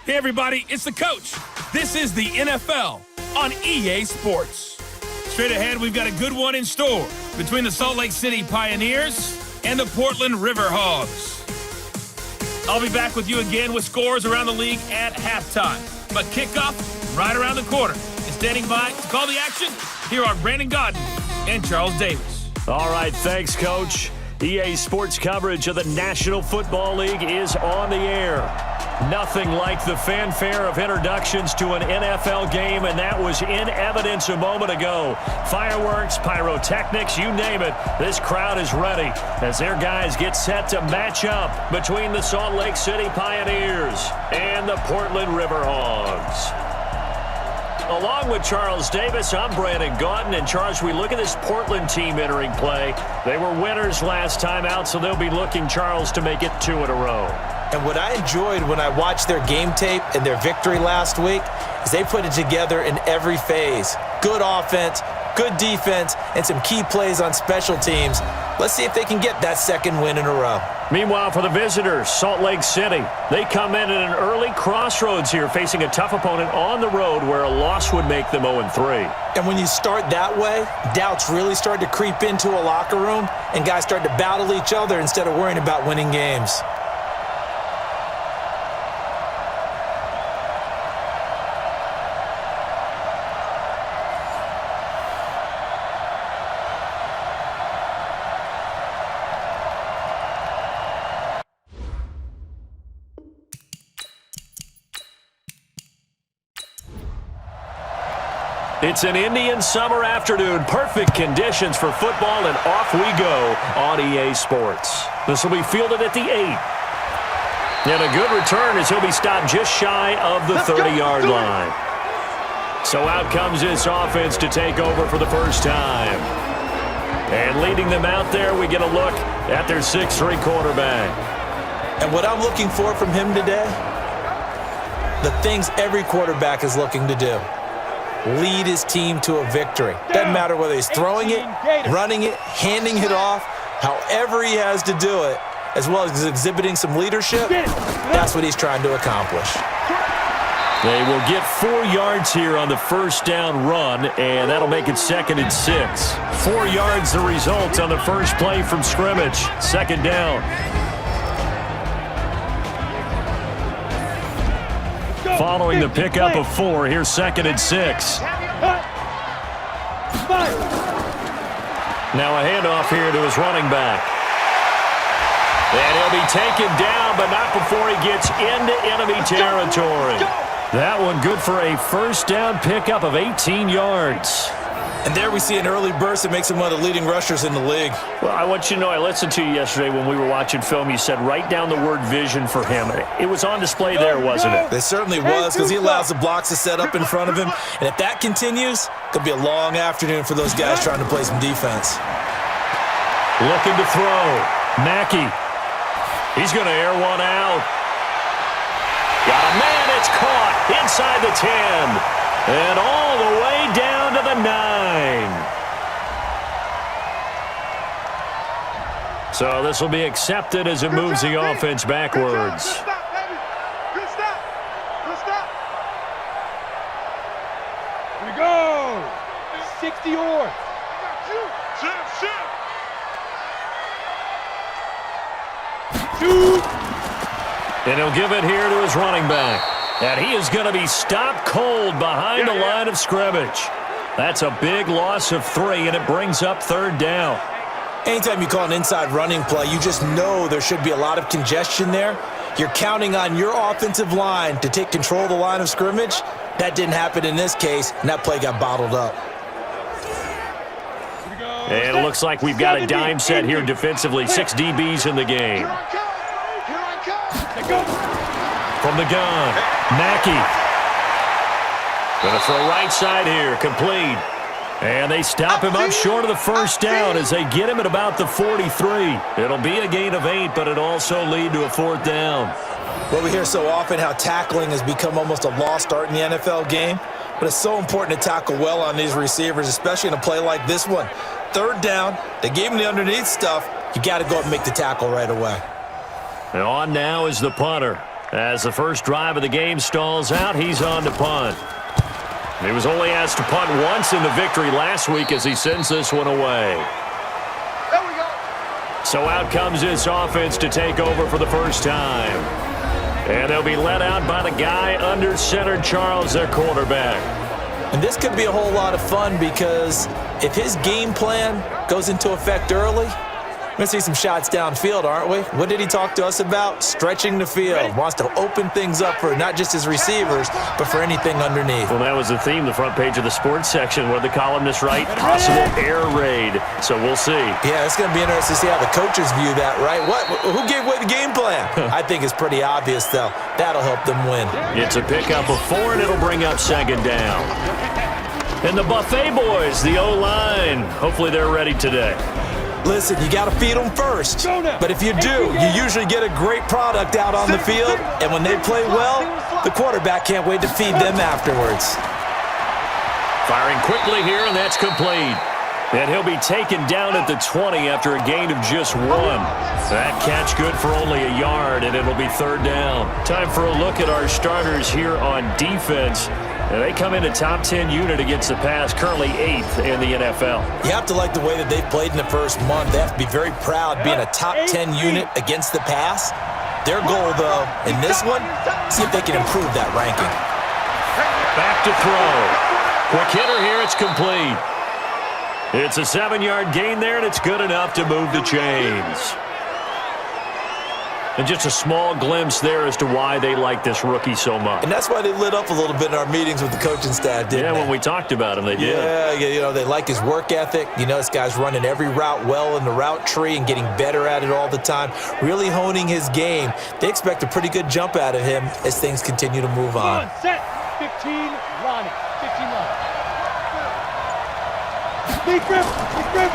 Hey everybody, it's the coach. This is the NFL on EA Sports. Straight ahead, we've got a good one in store between the Salt Lake City Pioneers and the Portland RIVERHOGS. I'll be back with you again with scores around the league at halftime. But kickoff right around the corner. And standing by to call the action, here are Brandon Godden and Charles Davis. All right, thanks, Coach. EA Sports coverage of the National Football League is on the air. Nothing like the fanfare of introductions to an NFL game, and that was in evidence a moment ago. Fireworks, pyrotechnics, you name it. This crowd is ready as their guys get set to match up between the Salt Lake City Pioneers and the Portland RIVERHOGs. Along with Charles Davis, I'm Brandon Godden. And Charles, we look at this Portland team entering play. They were winners last time out, so they'll be looking, Charles, to make it 2 in a row. And what I enjoyed when I watched their game tape and their victory last week is they put it together in every phase. Good offense, good defense, and some key plays on special teams. Let's see if they can get that second win in a row. Meanwhile, for the visitors, Salt Lake City, they come in at an early crossroads here, facing a tough opponent on the road where a loss would make them 0-3. And when you start that way, doubts really start to creep into a locker room, and guys start to battle each other instead of worrying about winning games. It's an Indian summer afternoon. Perfect conditions for football, and off we go on EA Sports. This will be fielded at the 8. And a good return as he'll be stopped just shy of the 30-yard line. So out comes this offense to take over for the first time. And leading them out there, we get a look at their 6'3 quarterback. And what I'm looking for from him today, the things every quarterback is looking to do. Lead his team to a victory. Doesn't matter whether he's throwing it, running it, handing it off, however he has to do it, as well as exhibiting some leadership, that's what he's trying to accomplish. They will get 4 yards here on the first down run, and that'll make it 2nd and 6. 4 yards the result on the first play from scrimmage. 2nd down. Following the pickup of 4, here's 2nd and 6. Now a handoff here to his running back. And he'll be taken down, but not before he gets into enemy territory. That one good for a first down pickup of 18 yards. And there we see an early burst that makes him one of the leading rushers in the league. Well, I want you to know, I listened to you yesterday when we were watching film. You said write down the word vision for him. It was on display there, wasn't it? It certainly was, because he allows the blocks to set up in front of him. And if that continues, it could be a long afternoon for those guys trying to play some defense. Looking to throw. Mackey. He's going to air one out. Got a man. It's caught inside the 10. And all the way down to the 9. So this will be accepted as it moves the offense backwards. Good stop. Here we go. 60 yards. Shoot. And he'll give it here to his running back. And he is going to be stopped cold behind the line of scrimmage. That's a big loss of 3, and it brings up 3rd down. Anytime you call an inside running play, you just know there should be a lot of congestion there. You're counting on your offensive line to take control of the line of scrimmage. That didn't happen in this case, and that play got bottled up. And it looks like we've got a dime set here defensively. 6 DBs in the game. From the gun, Mackey. Going to throw right side here, complete. And they stop him up short of the first down as they get him at about the 43. It'll be a gain of 8, but it'll also lead to a 4th down. Well, we hear so often how tackling has become almost a lost art in the NFL game, but it's so important to tackle well on these receivers, especially in a play like this one. 3rd down, they gave him the underneath stuff. You got to go up and make the tackle right away. And on now is the punter. As the first drive of the game stalls out, he's on to punt. He was only asked to punt once in the victory last week as he sends this one away. There we go. So out comes this offense to take over for the first time. And they'll be led out by the guy under center, Charles, their quarterback. And this could be a whole lot of fun because if his game plan goes into effect early, we're going to see some shots downfield, aren't we? What did he talk to us about? Stretching the field. Wants to open things up for not just his receivers, but for anything underneath. Well, that was the theme, the front page of the sports section, where the columnists write possible air raid. So we'll see. Yeah, it's going to be interesting to see how the coaches view that, right? Who gave away the game plan? I think it's pretty obvious, though. That'll help them win. It's a pickup of 4, and it'll bring up second down. And the Buffet boys, the O-line, hopefully they're ready today. Listen, you got to feed them first. But if you do, you usually get a great product out on the field. And when they play well, the quarterback can't wait to feed them afterwards. Firing quickly here, and that's complete. And he'll be taken down at the 20 after a gain of just 1. That catch good for only a yard, and it'll be third down. Time for a look at our starters here on defense. And they come in a top 10 unit against the pass, currently 8th in the NFL. You have to like the way that they've played in the first month. They have to be very proud being a top 10 unit against the pass. Their goal, though, in this one, see if they can improve that ranking. Back to throw. Quick hitter here, it's complete. It's a 7-yard gain there, and it's good enough to move the chains. And just a small glimpse there as to why they like this rookie so much. And that's why they lit up a little bit in our meetings with the coaching staff, didn't they? Yeah, when we talked about him, they did. Yeah, you know, they like his work ethic. You know, this guy's running every route well in the route tree and getting better at it all the time, really honing his game. They expect a pretty good jump out of him as things continue to move on. Set. 15, Lonnie. 15, Lonnie. Big grip.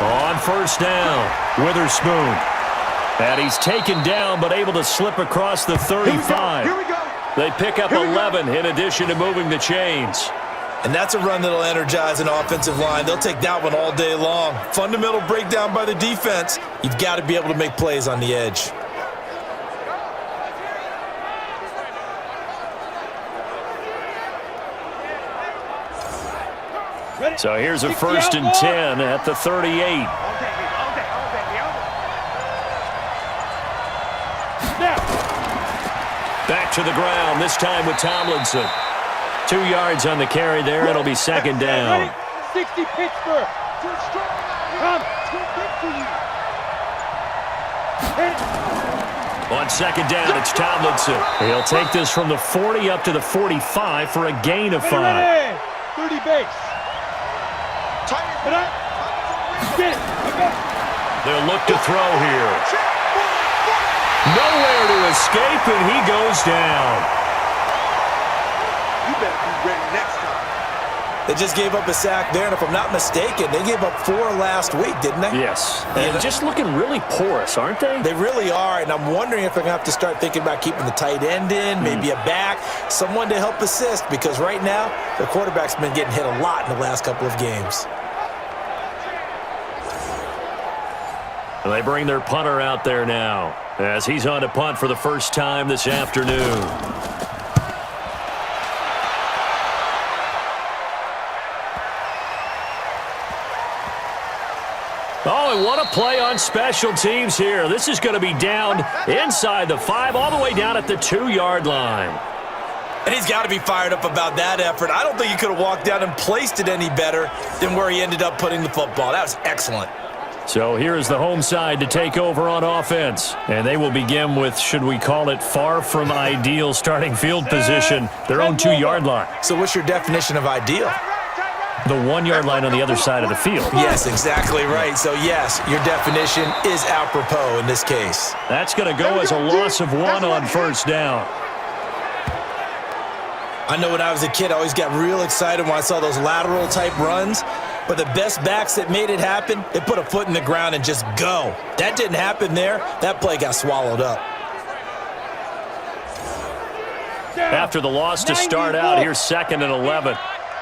On first down, Witherspoon. And he's taken down, but able to slip across the 35. Here we go. They pick up 11 in addition to moving the chains. And that's a run that'll energize an offensive line. They'll take that one all day long. Fundamental breakdown by the defense. You've got to be able to make plays on the edge. So here's a 1st and 10 at the 38. Back to the ground, this time with Tomlinson. 2 yards on the carry there. It'll be second down. 60 Pittsburgh. Come. Too big for you. On second down, it's Tomlinson. He'll take this from the 40 up to the 45 for a gain of 5. 30 base. Get it. They'll look to throw here. Nowhere to escape, and he goes down. You better be ready next time. They just gave up a sack there, and if I'm not mistaken, they gave up 4 last week, didn't they? Yes. And just looking really porous, aren't they? They really are, and I'm wondering if they're going to have to start thinking about keeping the tight end in, maybe a back, someone to help assist, because right now, the quarterback's been getting hit a lot in the last couple of games. And they bring their punter out there now as he's on to punt for the first time this afternoon. Oh, and what a play on special teams here. This is going to be down inside the 5, all the way down at the 2-yard line. And he's got to be fired up about that effort. I don't think he could have walked down and placed it any better than where he ended up putting the football. That was excellent. So here is the home side to take over on offense. And they will begin with, should we call it, far from ideal starting field position, their own 2-yard line. So what's your definition of ideal? The 1-yard line on the other side of the field. Yes, exactly right. So, yes, your definition is apropos in this case. That's going to go as a loss of 1 on first down. I know when I was a kid, I always got real excited when I saw those lateral-type runs. But the best backs that made it happen, they put a foot in the ground and just go. That didn't happen there. That play got swallowed up. After the loss to start out, here's 2nd and 11.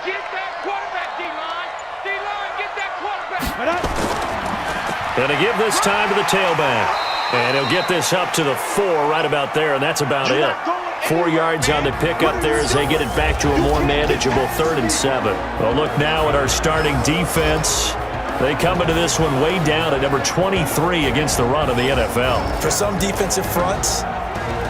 Get that quarterback, D-line. D-line, get that quarterback. Going to give this time to the tailback. And he'll get this up to the 4 right about there, and that's about it. 4 yards on the pickup there as they get it back to a more manageable 3rd and 7. Well, look now at our starting defense. They come into this one way down at number 23 against the run of the NFL. For some defensive fronts,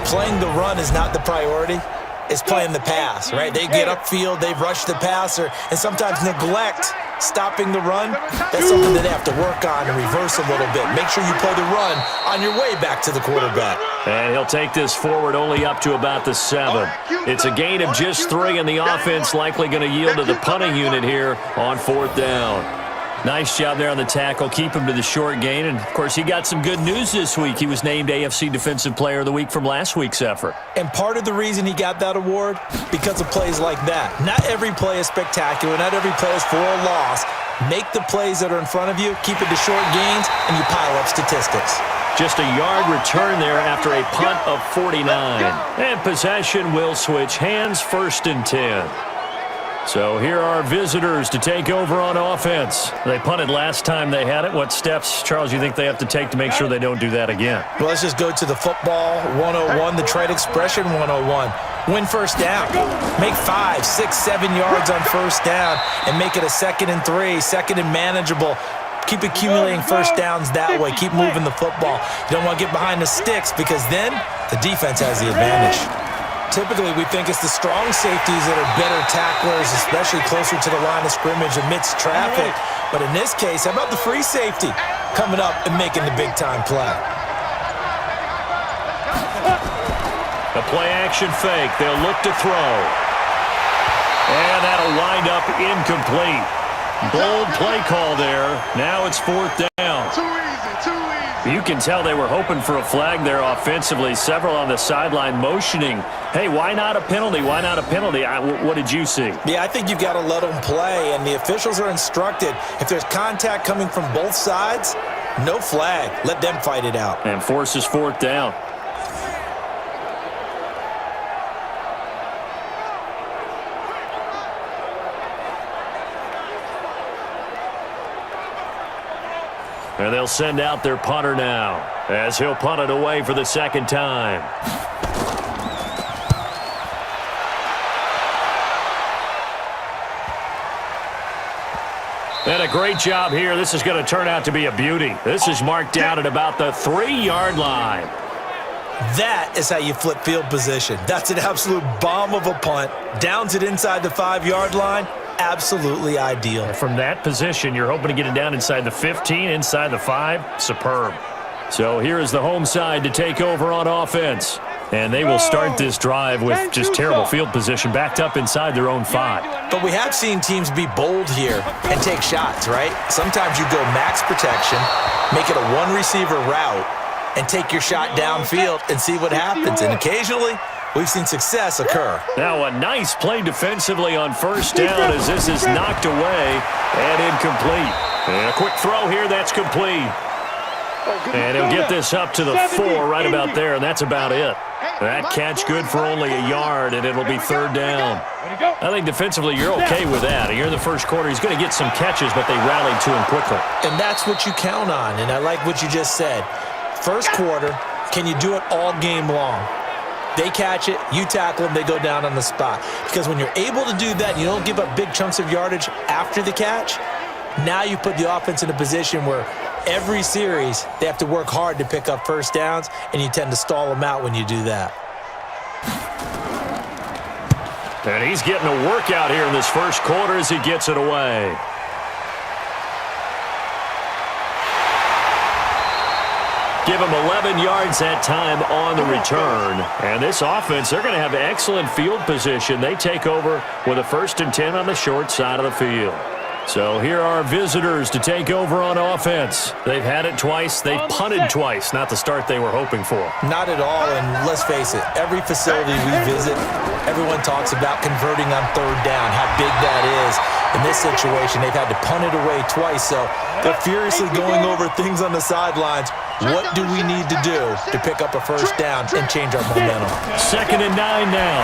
playing the run is not the priority. It's playing the pass, right? They get upfield, they rush the passer, and sometimes neglect stopping the run. That's something that they have to work on and reverse a little bit. Make sure you play the run on your way back to the quarterback. And he'll take this forward only up to about the 7. It's a gain of just 3, and the offense likely going to yield to the punting unit here on 4th down. Nice job there on the tackle. Keep him to the short gain. And, of course, he got some good news this week. He was named AFC Defensive Player of the Week from last week's effort. And part of the reason he got that award, because of plays like that. Not every play is spectacular. Not every play is for a loss. Make the plays that are in front of you, keep it to short gains, and you pile up statistics. Just a yard return there after a punt of 49. And possession will switch hands, 1st and 10. So here are visitors to take over on offense. They punted last time they had it. What steps, Charles, you think they have to take to make sure they don't do that again? Well, let's just go to the football 101, the trade expression 101. Win 1st down. Make 5, 6, 7 yards on 1st down and make it a 2nd and 3, 2nd and manageable. Keep accumulating 1st downs that way. Keep moving the football. You don't want to get behind the sticks because then the defense has the advantage. Typically, we think it's the strong safeties that are better tacklers, especially closer to the line of scrimmage amidst traffic. But in this case, how about the free safety coming up and making the big-time play? The play-action fake. They'll look to throw. And that'll wind up incomplete. Bold play call there. Now it's 4th down. Too easy, too easy. You can tell they were hoping for a flag there offensively. Several on the sideline motioning, hey, why not a penalty? Why not a penalty? What did you see? Yeah, I think you've got to let them play, and the officials are instructed. If there's contact coming from both sides, no flag. Let them fight it out. And forces 4th down. And they'll send out their punter now as he'll punt it away for the 2nd time. And a great job here. This is going to turn out to be a beauty. This is marked down at about the 3-yard line. That is how you flip field position. That's an absolute bomb of a punt. Downs it inside the 5-yard line. Absolutely ideal. From that position, you're hoping to get it down inside the 15, inside the 5. Superb. So here is the home side to take over on offense. And they will start this drive with just terrible field position, backed up inside their own 5. But we have seen teams be bold here and take shots, right? Sometimes you go max protection, make it a one-receiver route, and take your shot downfield and see what happens. And occasionally, we've seen success occur. Now a nice play defensively on 1st down as this is knocked away and incomplete. And a quick throw here, that's complete. And he'll get this up to the 4 right about there, and that's about it. That catch good for only a yard, and it'll be 3rd down. I think defensively you're okay with that. Here in the first quarter, he's going to get some catches, but they rallied to him quickly. And that's what you count on, and I like what you just said. First quarter, can you do it all game long? They catch it, you tackle them, they go down on the spot. Because when you're able to do that, you don't give up big chunks of yardage after the catch, now you put the offense in a position where every series they have to work hard to pick up 1st downs, and you tend to stall them out when you do that. And he's getting a workout here in this first quarter as he gets it away. Give him 11 yards that time on the return. And this offense, they're going to have excellent field position. They take over with a 1st and 10 on the short side of the field. So here are visitors to take over on offense. They've had it twice. They've punted twice. Not the start they were hoping for. Not at all, and let's face it, every facility we visit, everyone talks about converting on 3rd down, how big that is. In this situation, they've had to punt it away twice, so they're furiously going over things on the sidelines. What do we need to do to pick up a 1st down and change our momentum? 2nd and 9 now.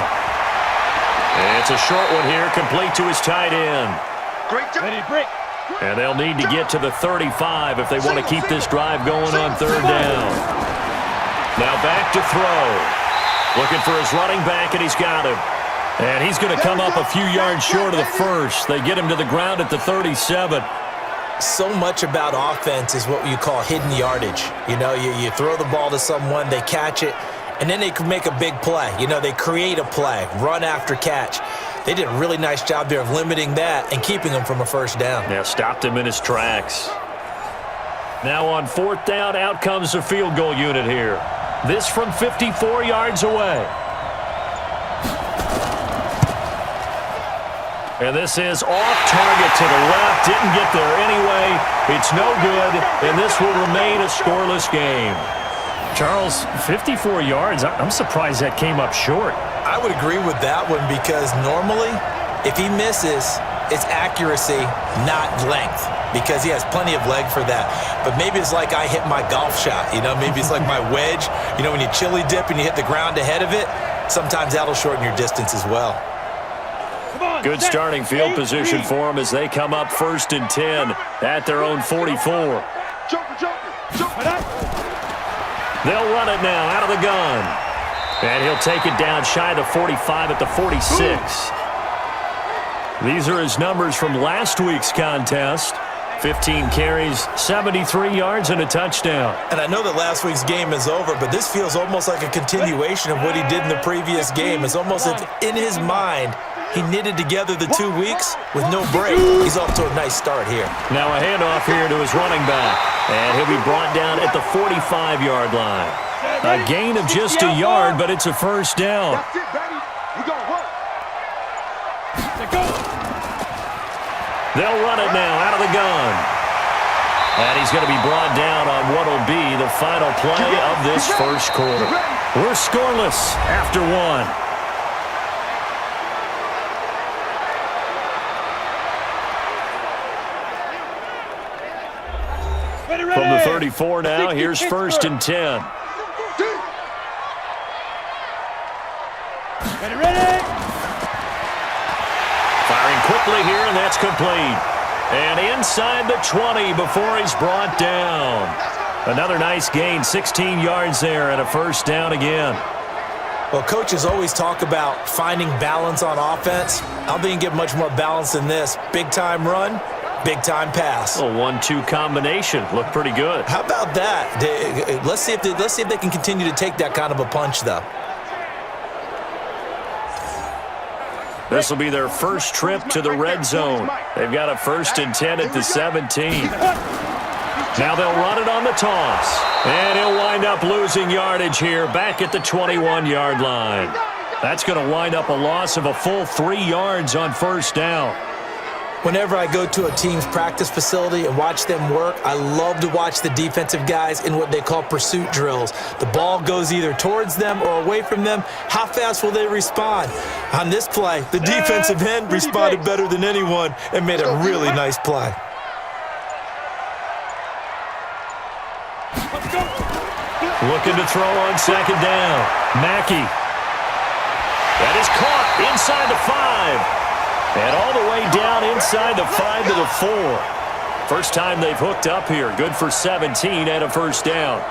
And it's a short one here, complete to his tight end. And they'll need to get to the 35 if they want to keep this drive going on 3rd down. Now back to throw. Looking for his running back, and he's got him. And he's going to come up a few yards short of the first. They get him to the ground at the 37. So much about offense is what you call hidden yardage. You know, you throw the ball to someone, they catch it, and then they can make a big play. You know, they create a play, run after catch. They did a really nice job there of limiting that and keeping him from a first down. Yeah, stopped him in his tracks. Now on fourth down, out comes the field goal unit here. This from 54 yards away. And this is off target to the left. Didn't get there anyway. It's no good, and this will remain a scoreless game. Charles, 54 yards. I'm surprised that came up short. I would agree with that one because normally, if he misses, it's accuracy, not length, because he has plenty of leg for that. But maybe it's like I hit my golf shot, you know? Maybe it's like my wedge. You know, when you chili dip and you hit the ground ahead of it, sometimes that'll shorten your distance as well. Good starting field position for them as they come up 1st and 10 at their own 44. They'll run it now out of the gun. And he'll take it down shy of the 45 at the 46. These are his numbers from last week's contest. 15 carries, 73 yards, and a touchdown. And I know that last week's game is over, but this feels almost like a continuation of what he did in the previous game. It's almost as in his mind, he knitted together the 2 weeks with no break. He's off to a nice start here. Now a handoff here to his running back. And he'll be brought down at the 45-yard line. A gain of just a yard, but it's a first down. They'll run it now out of the gun. And he's going to be brought down on what will be the final play of this first quarter. We're scoreless after one. From the 34 now, here's 1st and 10. Firing quickly here, and that's complete. And inside the 20 before he's brought down. Another nice gain, 16 yards there, and a first down again. Well, coaches always talk about finding balance on offense. I don't think you get much more balance than this. Big-time run, big-time pass. A 1-2 combination. Looked pretty good. How about that? Let's see if they can continue to take that kind of a punch, though. This will be their first trip to the red zone. They've got a 1st and 10 at the 17. Now they'll run it on the toss. And he'll wind up losing yardage here back at the 21-yard line. That's going to wind up a loss of a full 3 yards on first down. Whenever I go to a team's practice facility and watch them work, I love to watch the defensive guys in what they call pursuit drills. The ball goes either towards them or away from them. How fast will they respond? On this play, the defensive end responded better than anyone and made a really nice play. Looking to throw on 2nd down. Mackey. That is caught inside the 5. And all the way down inside the 5 to the 4. First time they've hooked up here. Good for 17 and a first down.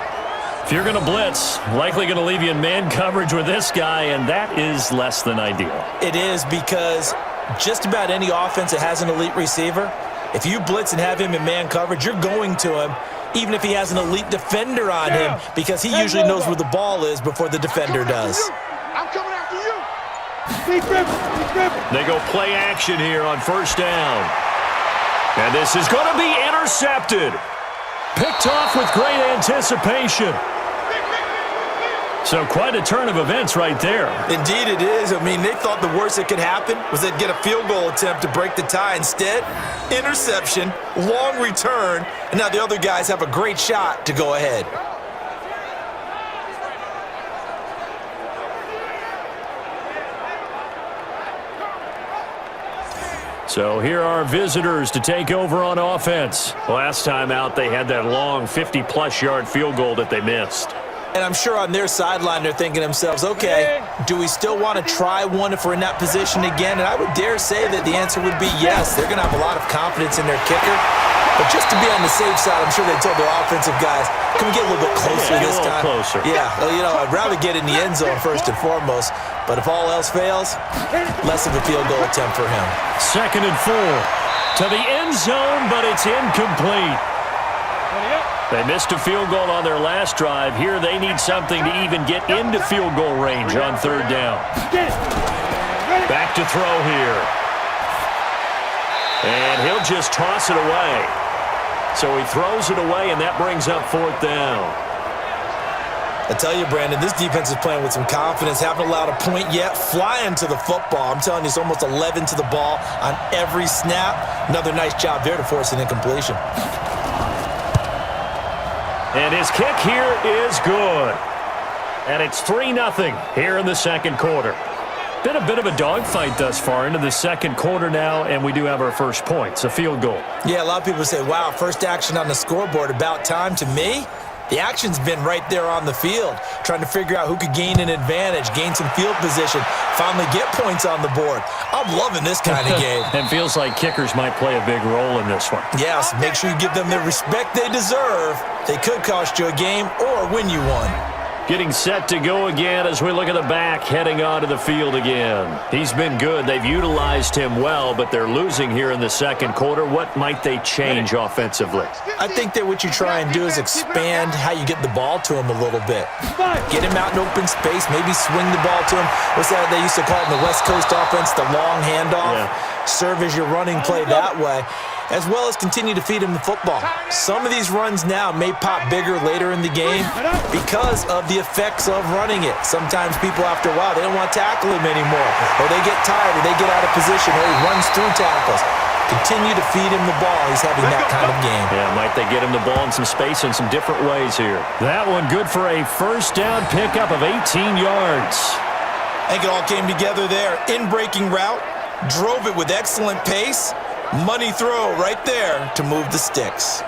If you're going to blitz, likely going to leave you in man coverage with this guy, and that is less than ideal. It is because just about any offense that has an elite receiver, if you blitz and have him in man coverage, you're going to him, even if he has an elite defender on him, because he usually knows where the ball is before the defender does. I'm coming after you. They go play action here on first down. And this is going to be intercepted. Picked off with great anticipation. So quite a turn of events right there. Indeed it is. I mean, they thought the worst that could happen was they'd get a field goal attempt to break the tie. Instead, interception, long return, and now the other guys have a great shot to go ahead. So here are visitors to take over on offense. Last time out, they had that long 50-plus yard field goal that they missed. And I'm sure on their sideline they're thinking to themselves, okay, do we still want to try one if we're in that position again? And I would dare say that the answer would be yes. They're going to have a lot of confidence in their kicker. But just to be on the safe side, I'm sure they told their offensive guys, can we get a little bit closer this time? Closer. Yeah, well, you know, I'd rather get in the end zone first and foremost. But if all else fails, less of a field goal attempt for him. 2nd and 4 to the end zone, but it's incomplete. They missed a field goal on their last drive. Here they need something to even get into field goal range on 3rd down. Back to throw here. And he'll just toss it away. So he throws it away, and that brings up 4th down. I tell you, Brandon, this defense is playing with some confidence. Haven't allowed a point yet. Flying to the football. I'm telling you, it's almost 11 to the ball on every snap. Another nice job there to force an incompletion. And his kick here is good. And it's 3-0 here in the 2nd quarter. Been a bit of a dogfight thus far into the 2nd quarter now, and we do have our first points, a field goal. Yeah, a lot of people say, wow, first action on the scoreboard, about time. To me, the action's been right there on the field, trying to figure out who could gain an advantage, gain some field position, finally get points on the board. I'm loving this kind of game. And feels like kickers might play a big role in this one. Yes, make sure you give them the respect they deserve. They could cost you a game or win you one. Getting set to go again as we look at the back, heading onto the field again. He's been good. They've utilized him well, but they're losing here in the 2nd quarter. What might they change offensively? I think that what you try and do is expand how you get the ball to him a little bit. Get him out in open space, maybe swing the ball to him. What's that they used to call it in the West Coast offense, the long handoff? Yeah. Serve as your running play that way, as well as continue to feed him the football. Some of these runs now may pop bigger later in the game because of the effects of running it. Sometimes people, after a while, they don't want to tackle him anymore, or they get tired, or they get out of position, or he runs through tackles. Continue to feed him the ball. He's having that kind of game. Yeah, might they get him the ball in some space in some different ways here. That one good for a 1st down pickup of 18 yards. I think it all came together there. In-breaking route, drove it with excellent pace. Money throw right there to move the sticks.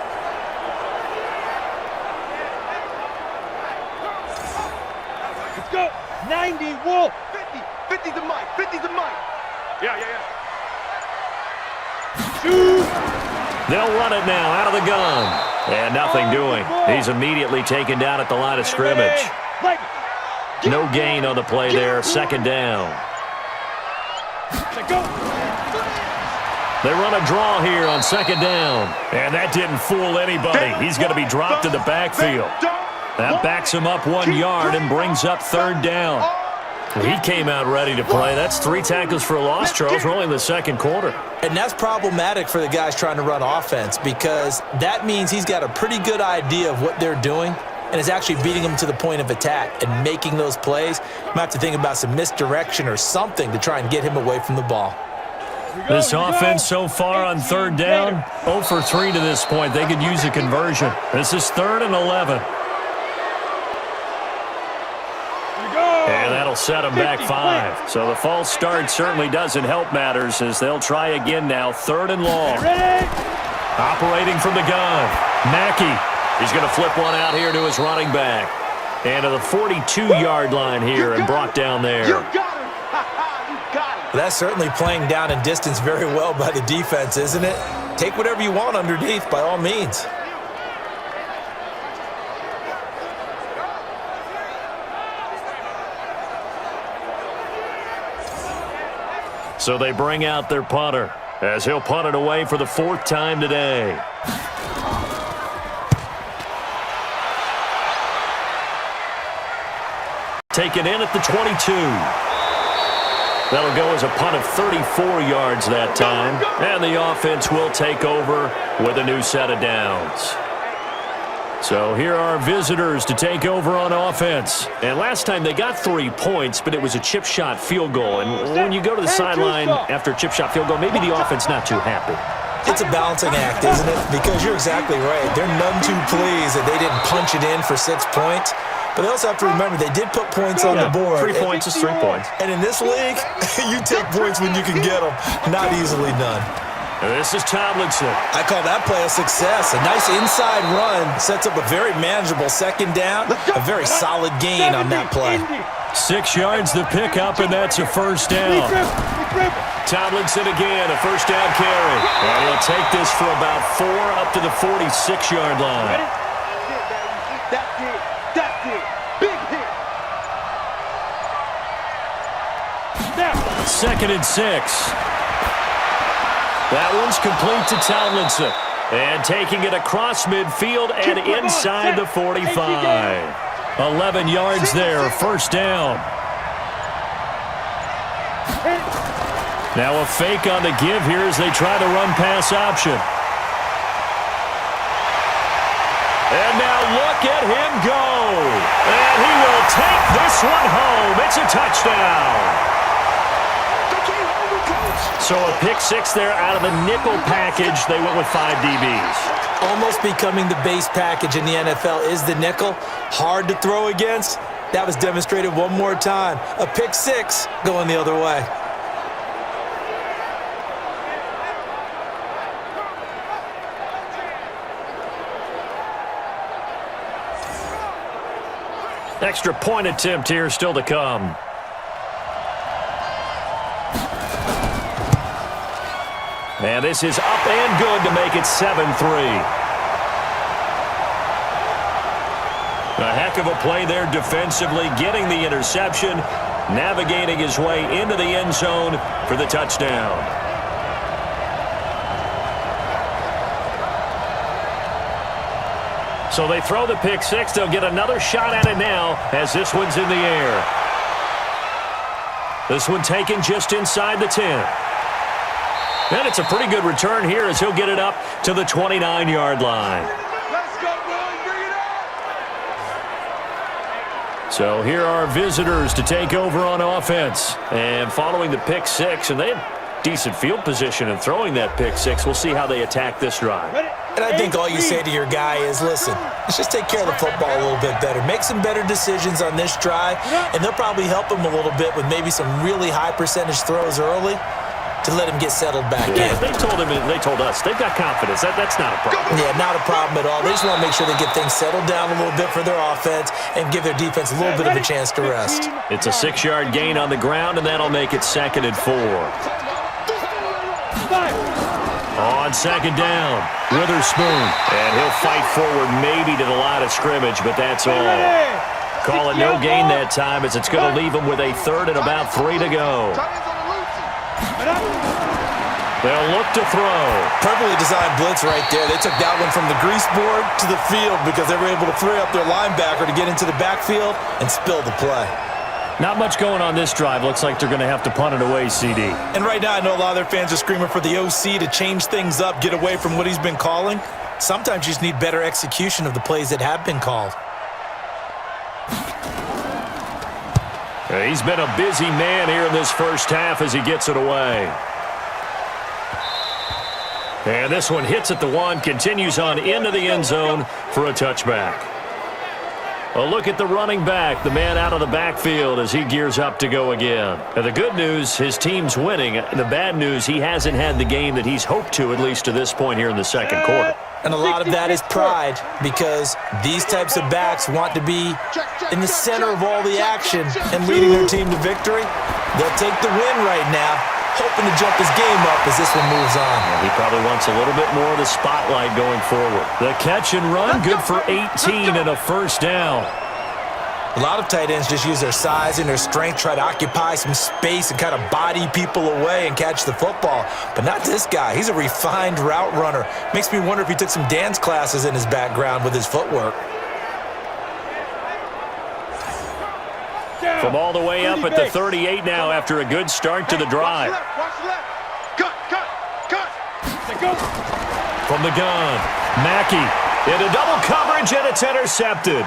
Let's go. 90, Wolf. 50. 50's the mic. 50's the mic. Yeah. Shoot. They'll run it now out of the gun. And nothing doing. He's immediately taken down at the line of scrimmage. No gain on the play there. 2nd down. They run a draw here on 2nd down. And that didn't fool anybody. He's going to be dropped in the backfield. That backs him up 1 yard and brings up 3rd down. He came out ready to play. That's 3 tackles for a loss, Charles. We're only in the 2nd quarter. And that's problematic for the guys trying to run offense, because that means he's got a pretty good idea of what they're doing and is actually beating them to the point of attack and making those plays. Might have to think about some misdirection or something to try and get him away from the ball. This offense so far on 3rd down, 0 for 3 to this point. They could use a conversion. This is 3rd and 11. And that'll set them back 5. So the false start certainly doesn't help matters, as they'll try again now. 3rd and long. Operating from the gun. Mackey. He's going to flip one out here to his running back. And to the 42-yard line here and brought down there. You got him. You got him. That's certainly playing down in distance very well by the defense, isn't it? Take whatever you want underneath, by all means. So they bring out their punter, as he'll punt it away for the 4th time today. Taken in at the 22. That'll go as a punt of 34 yards that time. And the offense will take over with a new set of downs. So here are visitors to take over on offense. And last time they got 3 points, but it was a chip shot field goal. And when you go to the sideline after a chip shot field goal, maybe the offense not too happy. It's a balancing act, isn't it? Because you're exactly right. They're none too pleased that they didn't punch it in for 6 points. But they also have to remember they did put points on the board. 3 points is 3 points. And in this league, you take points when you can get them. Not easily done. This is Tomlinson. I call that play a success. A nice inside run sets up a very manageable second down. A very solid gain on that play. 6 yards the pickup, and that's a first down. Tomlinson again, a first down carry. And he'll take this for about 4 up to the 46-yard line. That's it. That's it. Big hit. Now. 2nd and 6. That one's complete to Tomlinson. And taking it across midfield and inside the 45. 11 yards there, first down. Now a fake on the give here as they try the run-pass option. And now look at him go. And he will take this one home. It's a touchdown. So a pick 6 there out of the nickel package. They went with 5 DBs. Almost becoming the base package in the NFL is the nickel. Hard to throw against. That was demonstrated one more time. A pick 6 going the other way. Extra point attempt here still to come. And this is up and good to make it 7-3. A heck of a play there defensively, getting the interception, navigating his way into the end zone for the touchdown. So they throw the pick 6. They'll get another shot at it now as this one's in the air. This one taken just inside the 10. And it's a pretty good return here as he'll get it up to the 29-yard line. Let's go, boys. Bring it on. So here are visitors to take over on offense. And following the pick 6, and they had decent field position in throwing that pick 6. We'll see how they attack this drive. And I think all you say to your guy is, listen, let's just take care of the football a little bit better. Make some better decisions on this drive, and they'll probably help him a little bit with maybe some really high percentage throws early to let him get settled back in. They told him, they told us, they've got confidence. That's not a problem. Yeah, not a problem at all. They just want to make sure they get things settled down a little bit for their offense and give their defense a little bit of a chance to rest. It's a 6-yard gain on the ground, and that'll make it 2nd and 4. On 2nd down, Witherspoon. And he'll fight forward maybe to the line of scrimmage, but that's all. Call it no gain that time as it's going to leave him with a 3rd and about 3 to go. They'll look to throw. Perfectly designed blitz right there. They took that one from the grease board to the field because they were able to free up their linebacker to get into the backfield and spill the play. Not much going on this drive. Looks like they're going to have to punt it away, CD. And right now I know a lot of their fans are screaming for the OC to change things up, get away from what he's been calling. Sometimes you just need better execution of the plays that have been called. He's been a busy man here in this first half as he gets it away. And this one hits at the 1, continues on into the end zone for a touchback. A look at the running back, the man out of the backfield as he gears up to go again. And the good news, his team's winning. The bad news, he hasn't had the game that he's hoped to, at least to this point here in the second quarter. And a lot of that is pride because these types of backs want to be in the center of all the action and leading their team to victory. They'll take the win right now, hoping to jump his game up as this one moves on. He probably wants a little bit more of the spotlight going forward. The catch and run, good for 18 and a first down. A lot of tight ends just use their size and their strength, try to occupy some space and kind of body people away and catch the football. But not this guy. He's a refined route runner. Makes me wonder if he took some dance classes in his background with his footwork. From all the way up at the 38 now after a good start to the drive. Watch the left. Cut. From the gun, Mackey into double coverage, and it's intercepted.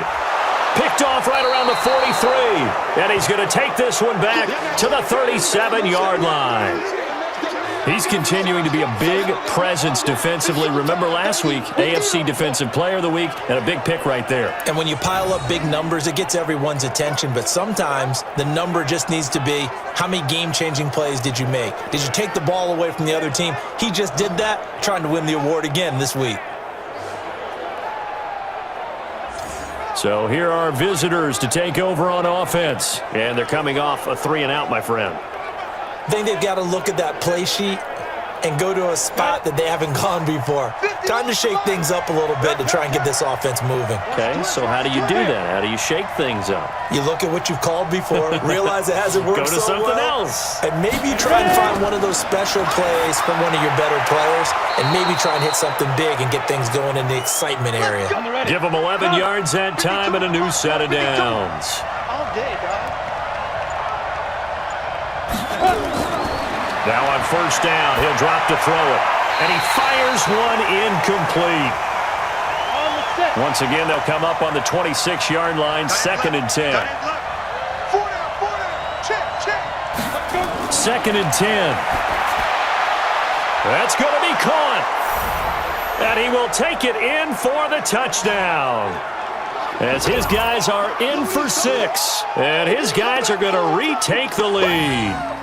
Picked off right around the 43. And he's going to take this one back to the 37-yard line. He's continuing to be a big presence defensively. Remember last week, AFC Defensive Player of the Week, and a big pick right there. And when you pile up big numbers, it gets everyone's attention. But sometimes the number just needs to be, how many game-changing plays did you make? Did you take the ball away from the other team? He just did that, trying to win the award again this week. So here are visitors to take over on offense. And they're coming off a 3-and-out, my friend. I think they've got to look at that play sheet and go to a spot that they haven't gone before. Time to shake things up a little bit to try and get this offense moving. Okay, so how do you do that? How do you shake things up? You look at what you've called before, realize it hasn't worked so well. Go to something else. And maybe you try and find one of those special plays from one of your better players, and maybe try and hit something big and get things going in the excitement area. Give them 11 yards that time and a new set of downs. All day, dog. Now on first down, he'll drop to throw it. And he fires one incomplete. Once again, they'll come up on the 26-yard line, 2nd and 10. 2nd and 10. That's going to be caught. And he will take it in for the touchdown. As his guys are in for 6. And his guys are going to retake the lead.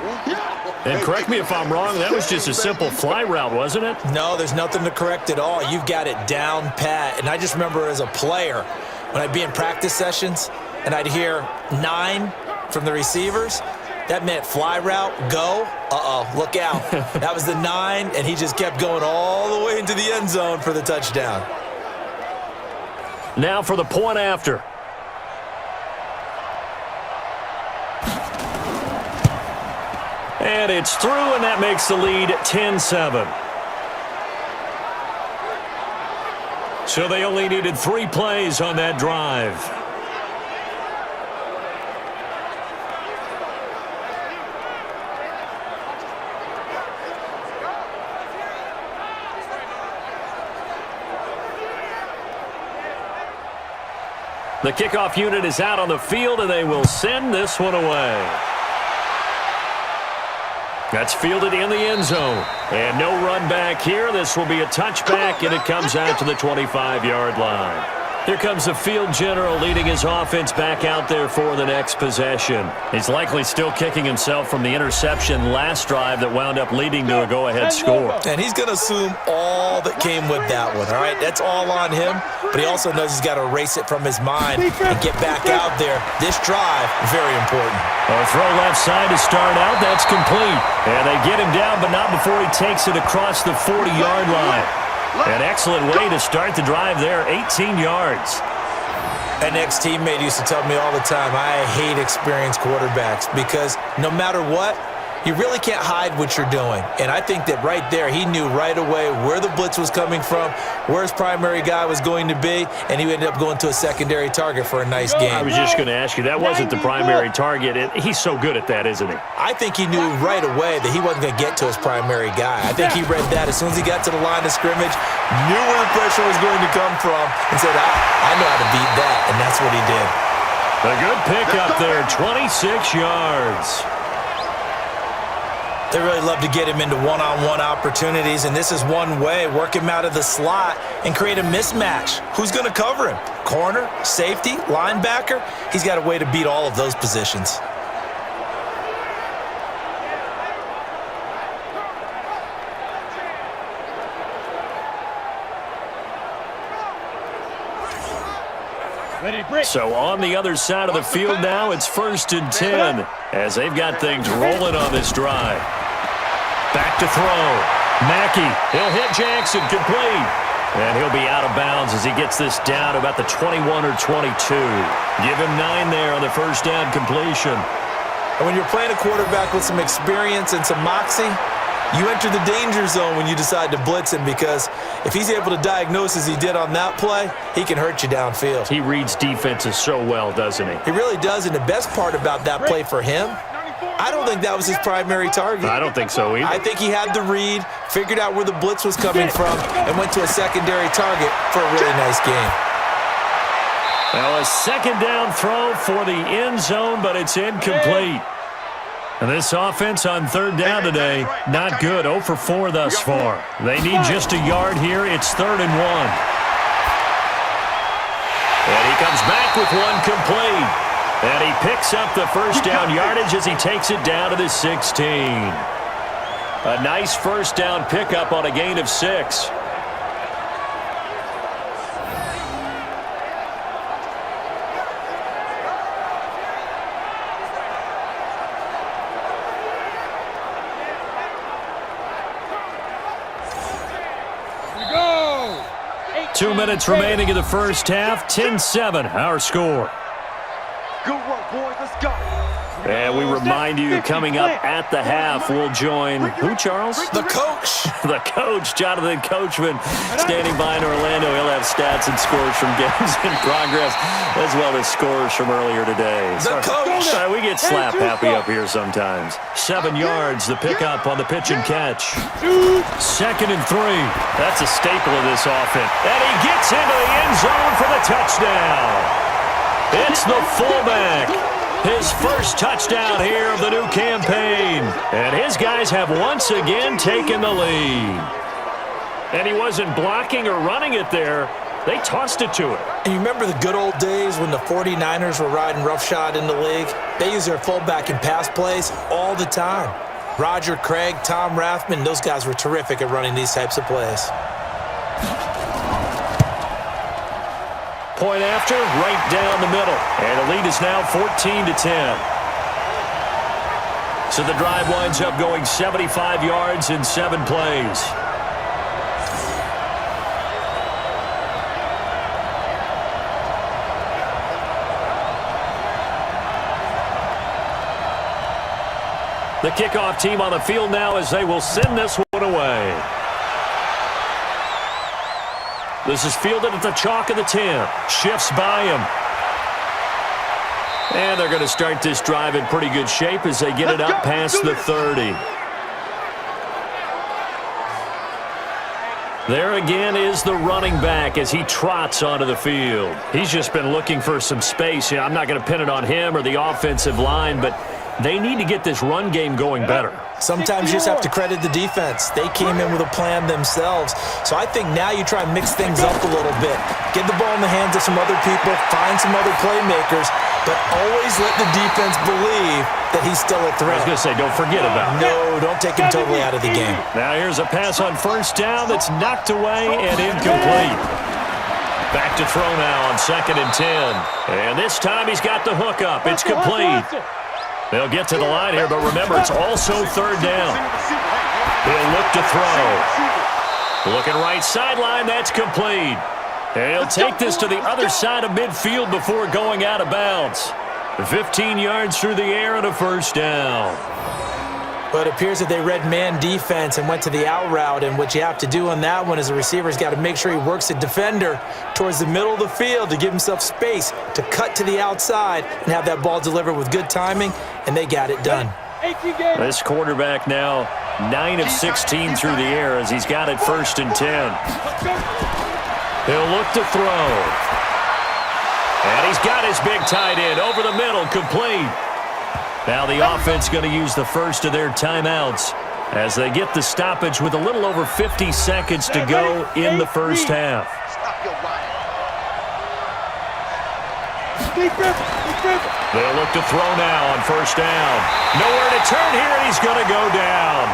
And correct me if I'm wrong, that was just a simple fly route, wasn't it? No, there's nothing to correct at all. You've got it down pat. And I just remember as a player, when I'd be in practice sessions and I'd hear 9 from the receivers, that meant fly route, go, uh-oh, look out. That was the 9, and he just kept going all the way into the end zone for the touchdown. Now for the point after. And it's through, and that makes the lead 10-7. So they only needed 3 plays on that drive. The kickoff unit is out on the field, and they will send this one away. That's fielded in the end zone. And no run back here. This will be a touchback, and it comes out to the 25-yard line. Here comes the field general leading his offense back out there for the next possession. He's likely still kicking himself from the interception last drive that wound up leading to a go-ahead score. And he's going to assume all that came with that one, all right? That's all on him, but he also knows he's got to erase it from his mind and get back out there. This drive, very important. A throw left side to start out. That's complete. And they get him down, but not before he takes it across the 40-yard line. An excellent way to start the drive there, 18 yards. An ex-teammate used to tell me all the time, I hate experienced quarterbacks because no matter what, you really can't hide what you're doing. And I think that right there, he knew right away where the blitz was coming from, where his primary guy was going to be, and he ended up going to a secondary target for a nice game. I was just going to ask you, that wasn't the primary target. He's so good at that, isn't he? I think he knew right away that he wasn't going to get to his primary guy. I think he read that as soon as he got to the line of scrimmage, knew where the pressure was going to come from, and said, I know how to beat that, and that's what he did. A good pick up there, 26 yards. They really love to get him into one-on-one opportunities, and this is one way, work him out of the slot and create a mismatch. Who's going to cover him? Corner, safety, linebacker? He's got a way to beat all of those positions. So on the other side of the field now, it's 1st and 10 as they've got things rolling on this drive. Back to throw. Mackey, he'll hit Jackson, complete. And he'll be out of bounds as he gets this down to about the 21 or 22. Give him 9 there on the first down completion. And when you're playing a quarterback with some experience and some moxie, you enter the danger zone when you decide to blitz him because if he's able to diagnose as he did on that play, he can hurt you downfield. He reads defenses so well, doesn't he? He really does, and the best part about that play for him, I don't think that was his primary target. I don't think so either. I think he had the read, figured out where the blitz was coming from, and went to a secondary target for a really nice game. Well, a second down throw for the end zone, but it's incomplete. And this offense on third down today, not good. 0 for 4 thus far. They need just a yard here. It's 3rd and 1. And he comes back with one complete. And he picks up the first down yardage as he takes it down to the 16. A nice first down pickup on a gain of 6. Go! 2 minutes remaining in the first half. 10-7, our score. Good work, boys. Let's go. And we remind you, coming up at the half, we'll join who, Charles? The coach. The coach, Jonathan Coachman, standing by in Orlando. He'll have stats and scores from games in progress, as well as scores from earlier today. The coach. We get slap happy up here sometimes. 7 yards, the pickup on the pitch and catch. 2nd and 3. That's a staple of this offense. And he gets into the end zone for the touchdown. It's the fullback. His first touchdown here of the new campaign. And his guys have once again taken the lead. And he wasn't blocking or running it there. They tossed it to him. And you remember the good old days when the 49ers were riding roughshod in the league? They used their fullback in pass plays all the time. Roger Craig, Tom Rathman, those guys were terrific at running these types of plays. Point after, right down the middle. And the lead is now 14-10. So the drive winds up going 75 yards in 7 plays. The kickoff team on the field now as they will send this one away. This is fielded at the chalk of the 10. Shifts by him. And they're going to start this drive in pretty good shape as they get it up past the 30. There again is the running back as he trots onto the field. He's just been looking for some space. I'm not going to pin it on him or the offensive line, but they need to get this run game going better. Sometimes you just have to credit the defense. They came in with a plan themselves. So I think now you try and mix things up a little bit. Get the ball in the hands of some other people, find some other playmakers, but always let the defense believe that he's still a threat. I was going to say, don't forget about him. No, don't take him totally out of the game. Now here's a pass on first down that's knocked away and incomplete. Back to throw now on 2nd and 10. And this time he's got the hook up. It's complete. They'll get to the line here, but remember, it's also 3rd down. He'll look to throw. Looking right sideline, that's complete. And he'll take this to the other side of midfield before going out of bounds. 15 yards through the air and a first down. But it appears that they read man defense and went to the out route, and what you have to do on that one is the receiver's got to make sure he works the defender towards the middle of the field to give himself space to cut to the outside and have that ball delivered with good timing, and they got it done. This quarterback now 9 of 16 through the air as he's got it 1st and 10. He'll look to throw. And he's got his big tight end over the middle, complete. Now the offense going to use the first of their timeouts as they get the stoppage with a little over 50 seconds to go in the first half. They'll look to throw now on first down. Nowhere to turn here, and he's going to go down.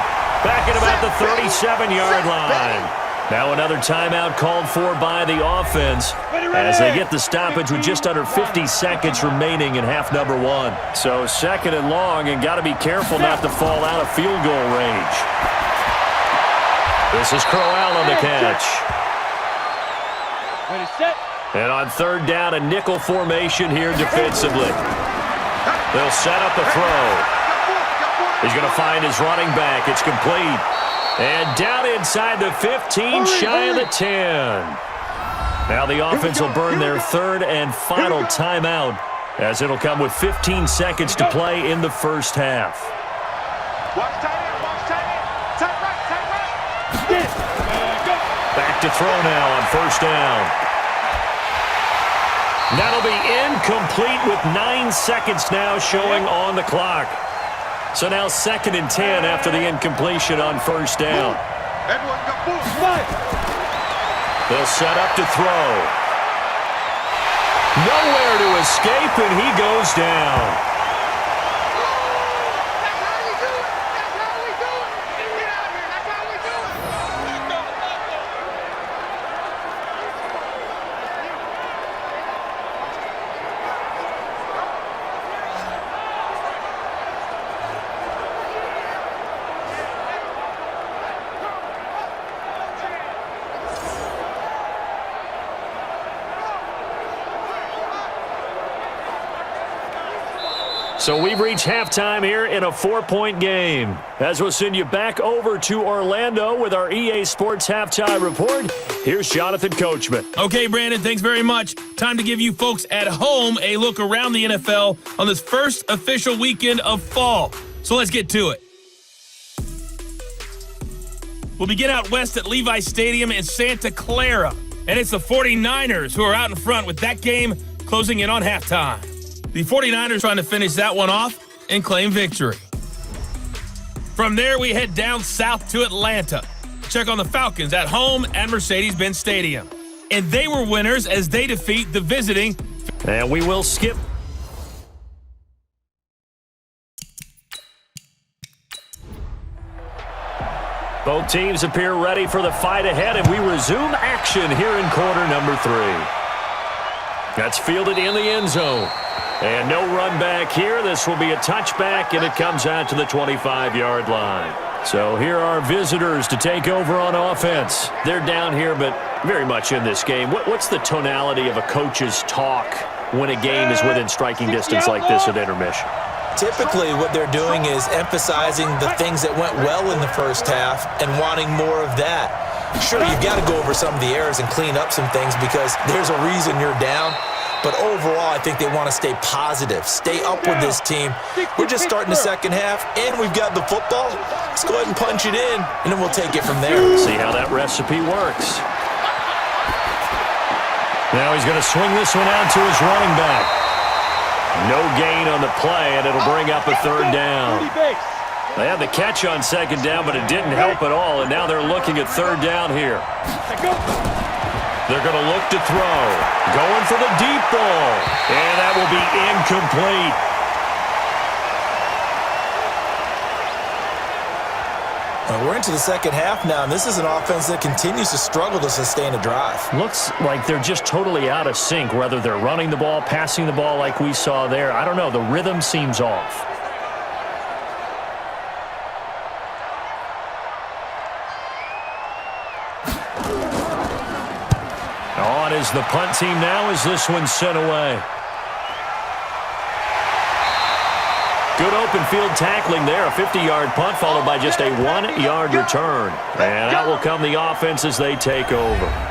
Back at about the 37-yard line. Now another timeout called for by the offense as they get the stoppage with just under 50 seconds remaining in half number 1. So 2nd and long, and got to be careful not to fall out of field goal range. This is Crowell on the catch. And on 3rd down, a nickel formation here defensively. They'll set up a throw. He's going to find his running back. It's complete. And down inside the 15, shy of the 10. Now the offense will burn their 3rd and final timeout as it'll come with 15 seconds to play in the first half. Back to throw now on 1st down. That'll be incomplete with 9 seconds now showing on the clock. So now 2nd and 10 after the incompletion on first down. Everyone got moved. They'll set up to throw. Nowhere to escape, and he goes down. So we've reached halftime here in a 4-point game. As we'll send you back over to Orlando with our EA Sports Halftime Report, here's Jonathan Coachman. Okay, Brandon, thanks very much. Time to give you folks at home a look around the NFL on this first official weekend of fall. So let's get to it. We'll begin out west at Levi Stadium in Santa Clara. And it's the 49ers who are out in front with that game closing in on halftime. The 49ers trying to finish that one off and claim victory. From there, we head down south to Atlanta. Check on the Falcons at home at Mercedes-Benz Stadium. And they were winners as they defeat the visiting. And we will skip. Both teams appear ready for the fight ahead, and we resume action here in quarter number 3. That's fielded in the end zone. And no run back here. This will be a touchback, and it comes out to the 25-yard line. So here are visitors to take over on offense. They're down here, but very much in this game. What's the tonality of a coach's talk when a game is within striking distance like this at intermission? Typically, what they're doing is emphasizing the things that went well in the first half and wanting more of that. Sure, you've got to go over some of the errors and clean up some things because there's a reason you're down. But overall, I think they want to stay positive, stay up with this team. We're just starting the second half, and we've got the football. Let's go ahead and punch it in, and then we'll take it from there. See how that recipe works. Now he's going to swing this one out to his running back. No gain on the play, and it'll bring up a 3rd down. They had the catch on 2nd down, but it didn't help at all, and now they're looking at 3rd down here. They're going to look to throw. Going for the deep ball. And that will be incomplete. We're into the second half now, and this is an offense that continues to struggle to sustain a drive. Looks like they're just totally out of sync, whether they're running the ball, passing the ball like we saw there. I don't know. The rhythm seems off. On is the punt team now as this one's sent away. Good open field tackling there. A 50-yard punt followed by just a 1-yard return. And out will come the offense as they take over.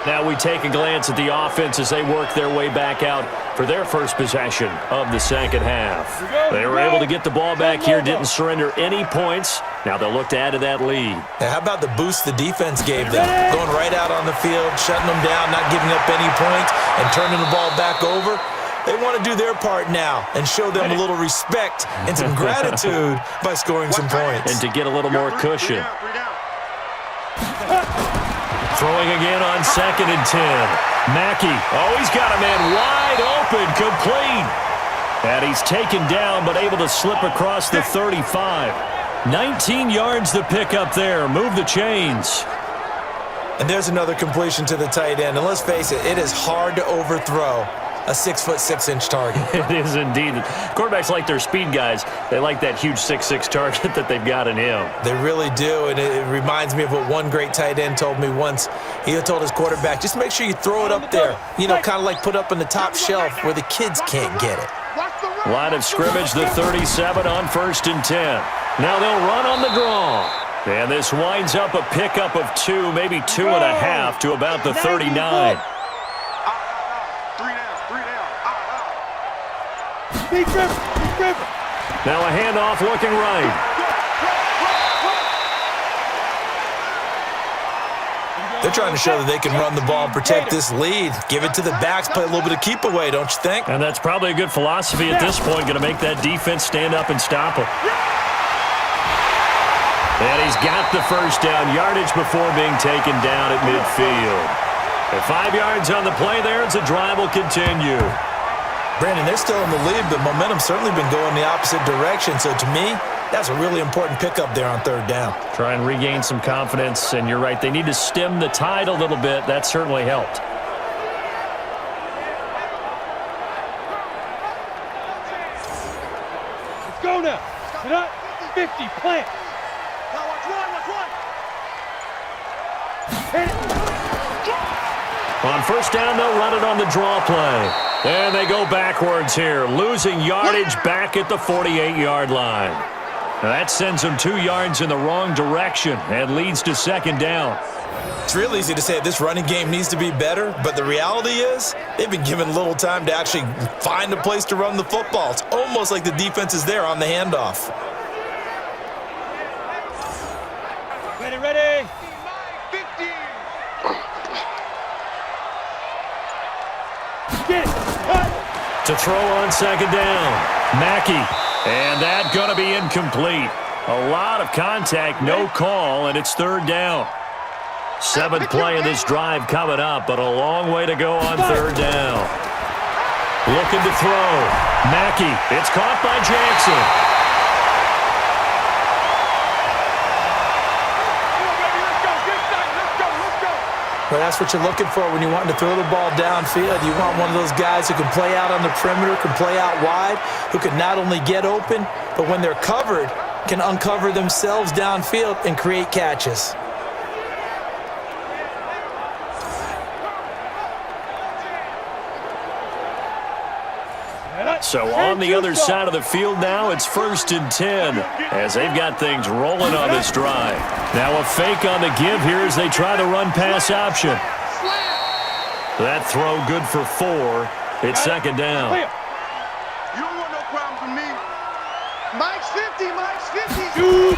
Now we take a glance at the offense as they work their way back out for their first possession of the second half. They were able to get the ball back here, didn't surrender any points. Now they'll look to add to that lead. Now, how about the boost the defense gave them? Going right out on the field, shutting them down, not giving up any points, and turning the ball back over. They want to do their part now and show them a little respect and some gratitude by scoring some points. And to get a little more cushion. Throwing again on 2nd and 10. Mackey, he's got a man wide open, complete. And he's taken down but able to slip across the 35. 19 yards to pick up there. Move the chains. And there's another completion to the tight end. And let's face it, it is hard to overthrow a 6'6" target. It is indeed. Quarterbacks like their speed guys. They like that huge 6'6" target that they've got in him. They really do, and it reminds me of what one great tight end told me once. He told his quarterback, just make sure you throw it up there, kind of like put up on the top shelf where the kids can't get it. Line of scrimmage, the 37 on 1st and 10. Now they'll run on the draw. And this winds up a pickup of 2, maybe 2.5 to about the 39. Now a handoff looking right. They're trying to show that they can run the ball and protect this lead. Give it to the backs, play a little bit of keep away, don't you think? And that's probably a good philosophy at this point, going to make that defense stand up and stop them. And he's got the first down yardage before being taken down at midfield. And 5 yards on the play there as the drive will continue. Brandon, they're still in the lead, but momentum's certainly been going the opposite direction. So to me, that's a really important pickup there on third down. Try and regain some confidence, and you're right. They need to stem the tide a little bit. That certainly helped. Let's go now. Get up. 50, plant. On first down, they'll run it on the draw play. And they go backwards here, losing yardage back at the 48-yard line. Now that sends them 2 yards in the wrong direction and leads to second down. It's real easy to say this running game needs to be better, but the reality is they've been given little time to actually find a place to run the football. It's almost like the defense is there on the handoff. Ready, ready. 50. Get it. To throw on second down, Mackey. And that going to be incomplete. A lot of contact, no call, and it's third down. 7th play of this drive coming up, but a long way to go on third down. Looking to throw. Mackey. It's caught by Jackson. Well, that's what you're looking for when you want to throw the ball downfield. You want one of those guys who can play out on the perimeter, can play out wide, who can not only get open, but when they're covered, can uncover themselves downfield and create catches. So on the other side of the field now, it's 1st and 10 as they've got things rolling on this drive. Now a fake on the give here as they try to run pass option. That throw good for 4. It's second down. You don't want no problems with me. Mike's 50, Mike's 50.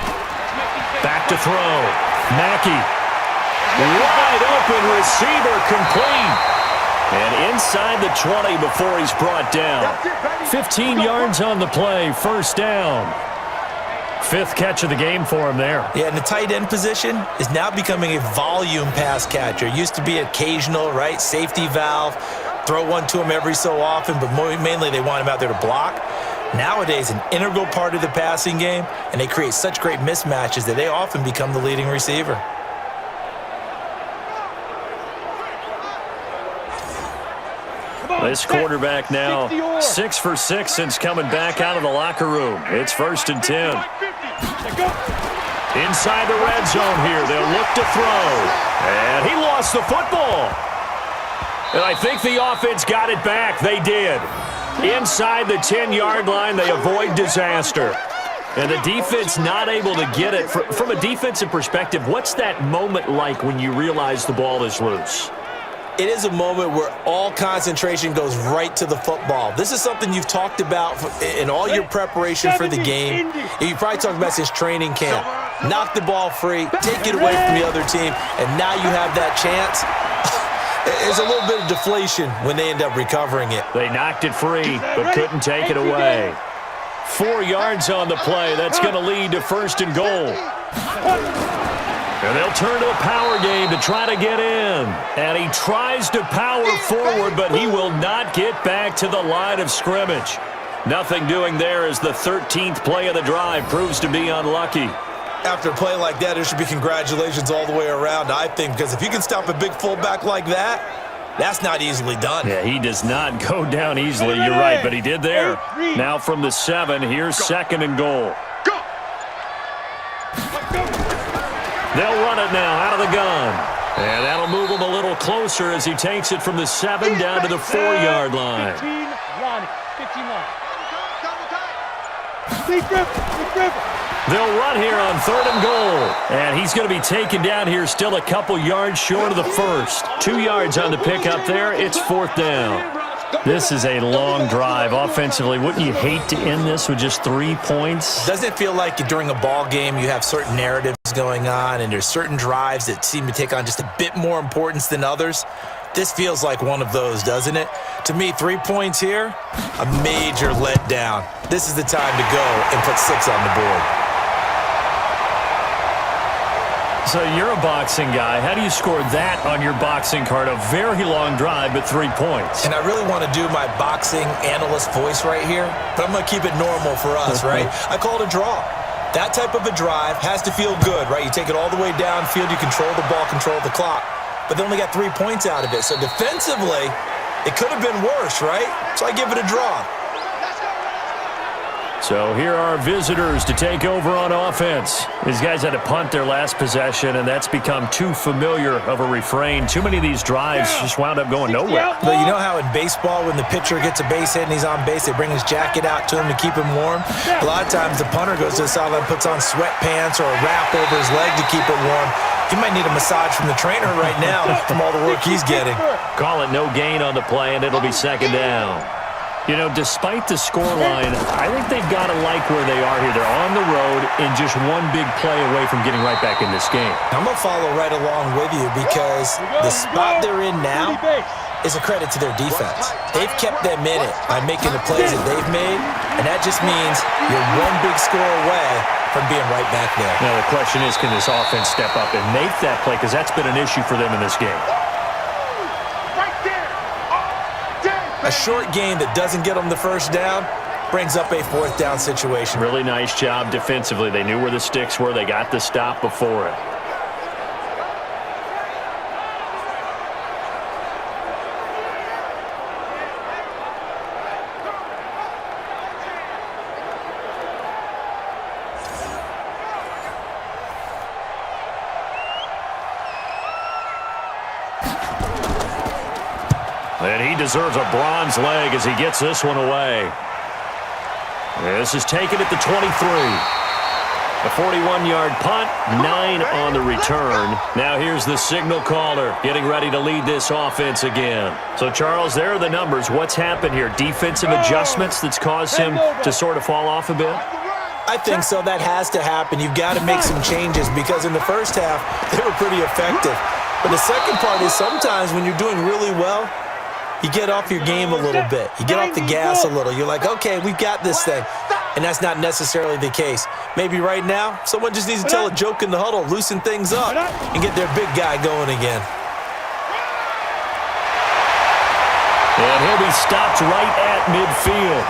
Back to throw. Mackey. Wide open receiver complete. And inside the 20 before he's brought down. 15 yards on the play, first down. 5th catch of the game for him there. Yeah, and the tight end position is now becoming a volume pass catcher. It used to be occasional, right? Safety valve, throw one to him every so often, but mainly they want him out there to block. Nowadays, an integral part of the passing game, and they create such great mismatches that they often become the leading receiver. This quarterback now 6 for 6 since coming back out of the locker room. It's 1st and 10. Inside the red zone here, they'll look to throw. And he lost the football. And I think the offense got it back. They did. Inside the 10-yard line, they avoid disaster. And the defense not able to get it. From a defensive perspective, what's that moment like when you realize the ball is loose? It is a moment where all concentration goes right to the football. This is something you've talked about in all your preparation for the game. You probably talked about since training camp. Knock the ball free, take it away from the other team, and now you have that chance. There's a little bit of deflation when they end up recovering it. They knocked it free, but couldn't take it away. 4 yards on the play. That's going to lead to 1st and goal. And they'll turn to a power game to try to get in. And he tries to power forward, but he will not get back to the line of scrimmage. Nothing doing there as the 13th play of the drive proves to be unlucky. After a play like that, there should be congratulations all the way around, I think, because if you can stop a big fullback like that, that's not easily done. Yeah, he does not go down easily. You're right, but he did there. Now from the 7, here's 2nd and goal. They'll run it now out of the gun. And that'll move him a little closer as he takes it from the 7 down to the 4-yard line. 15 line. They'll run here on 3rd and goal. And he's going to be taken down here still a couple yards short of the 1st. 2 yards on the pickup there. It's 4th down. This is a long drive. Offensively, wouldn't you hate to end this with just 3 points? Doesn't it feel like during a ball game you have certain narratives going on and there's certain drives that seem to take on just a bit more importance than others? This feels like one of those, doesn't it? To me, 3 points here, a major letdown. This is the time to go and put 6 on the board. So you're a boxing guy. How do you score that on your boxing card? A very long drive, but 3 points. And I really want to do my boxing analyst voice right here, but I'm going to keep it normal for us, right? I call it a draw. That type of a drive has to feel good, right? You take it all the way downfield, you control the ball, control the clock, but they only got 3 points out of it. So defensively, it could have been worse, right? So I give it a draw. So here are visitors to take over on offense. These guys had to punt their last possession, and that's become too familiar of a refrain. Too many of these drives just wound up going nowhere. But you know how in baseball, when the pitcher gets a base hit and he's on base, they bring his jacket out to him to keep him warm? A lot of times the punter goes to the sideline, puts on sweatpants or a wrap over his leg to keep it warm. He might need a massage from the trainer right now from all the work he's getting. Call it no gain on the play, and it'll be second down. You know, despite the scoreline, I think they've got to like where they are here. They're on the road and just one big play away from getting right back in this game. I'm going to follow right along with you because the spot they're in now is a credit to their defense. They've kept them in it by making the plays that they've made, and that just means you're one big score away from being right back there. Now, the question is, can this offense step up and make that play? Because that's been an issue for them in this game. A short game that doesn't get them the first down brings up a 4th down situation. Really nice job defensively. They knew where the sticks were. They got the stop before it. And he deserves a bronze leg as he gets this one away. This is taken at the 23. A 41-yard punt, 9 on the return. Now here's the signal caller getting ready to lead this offense again. So, Charles, there are the numbers. What's happened here? Defensive adjustments that's caused him to sort of fall off a bit? I think so. That has to happen. You've got to make some changes because in the first half, they were pretty effective. But the second part is sometimes when you're doing really well, you get off your game a little bit. You get off the gas a little. You're like, okay, we've got this thing. And that's not necessarily the case. Maybe right now, someone just needs to tell a joke in the huddle, loosen things up, and get their big guy going again. And he'll be stopped right at midfield.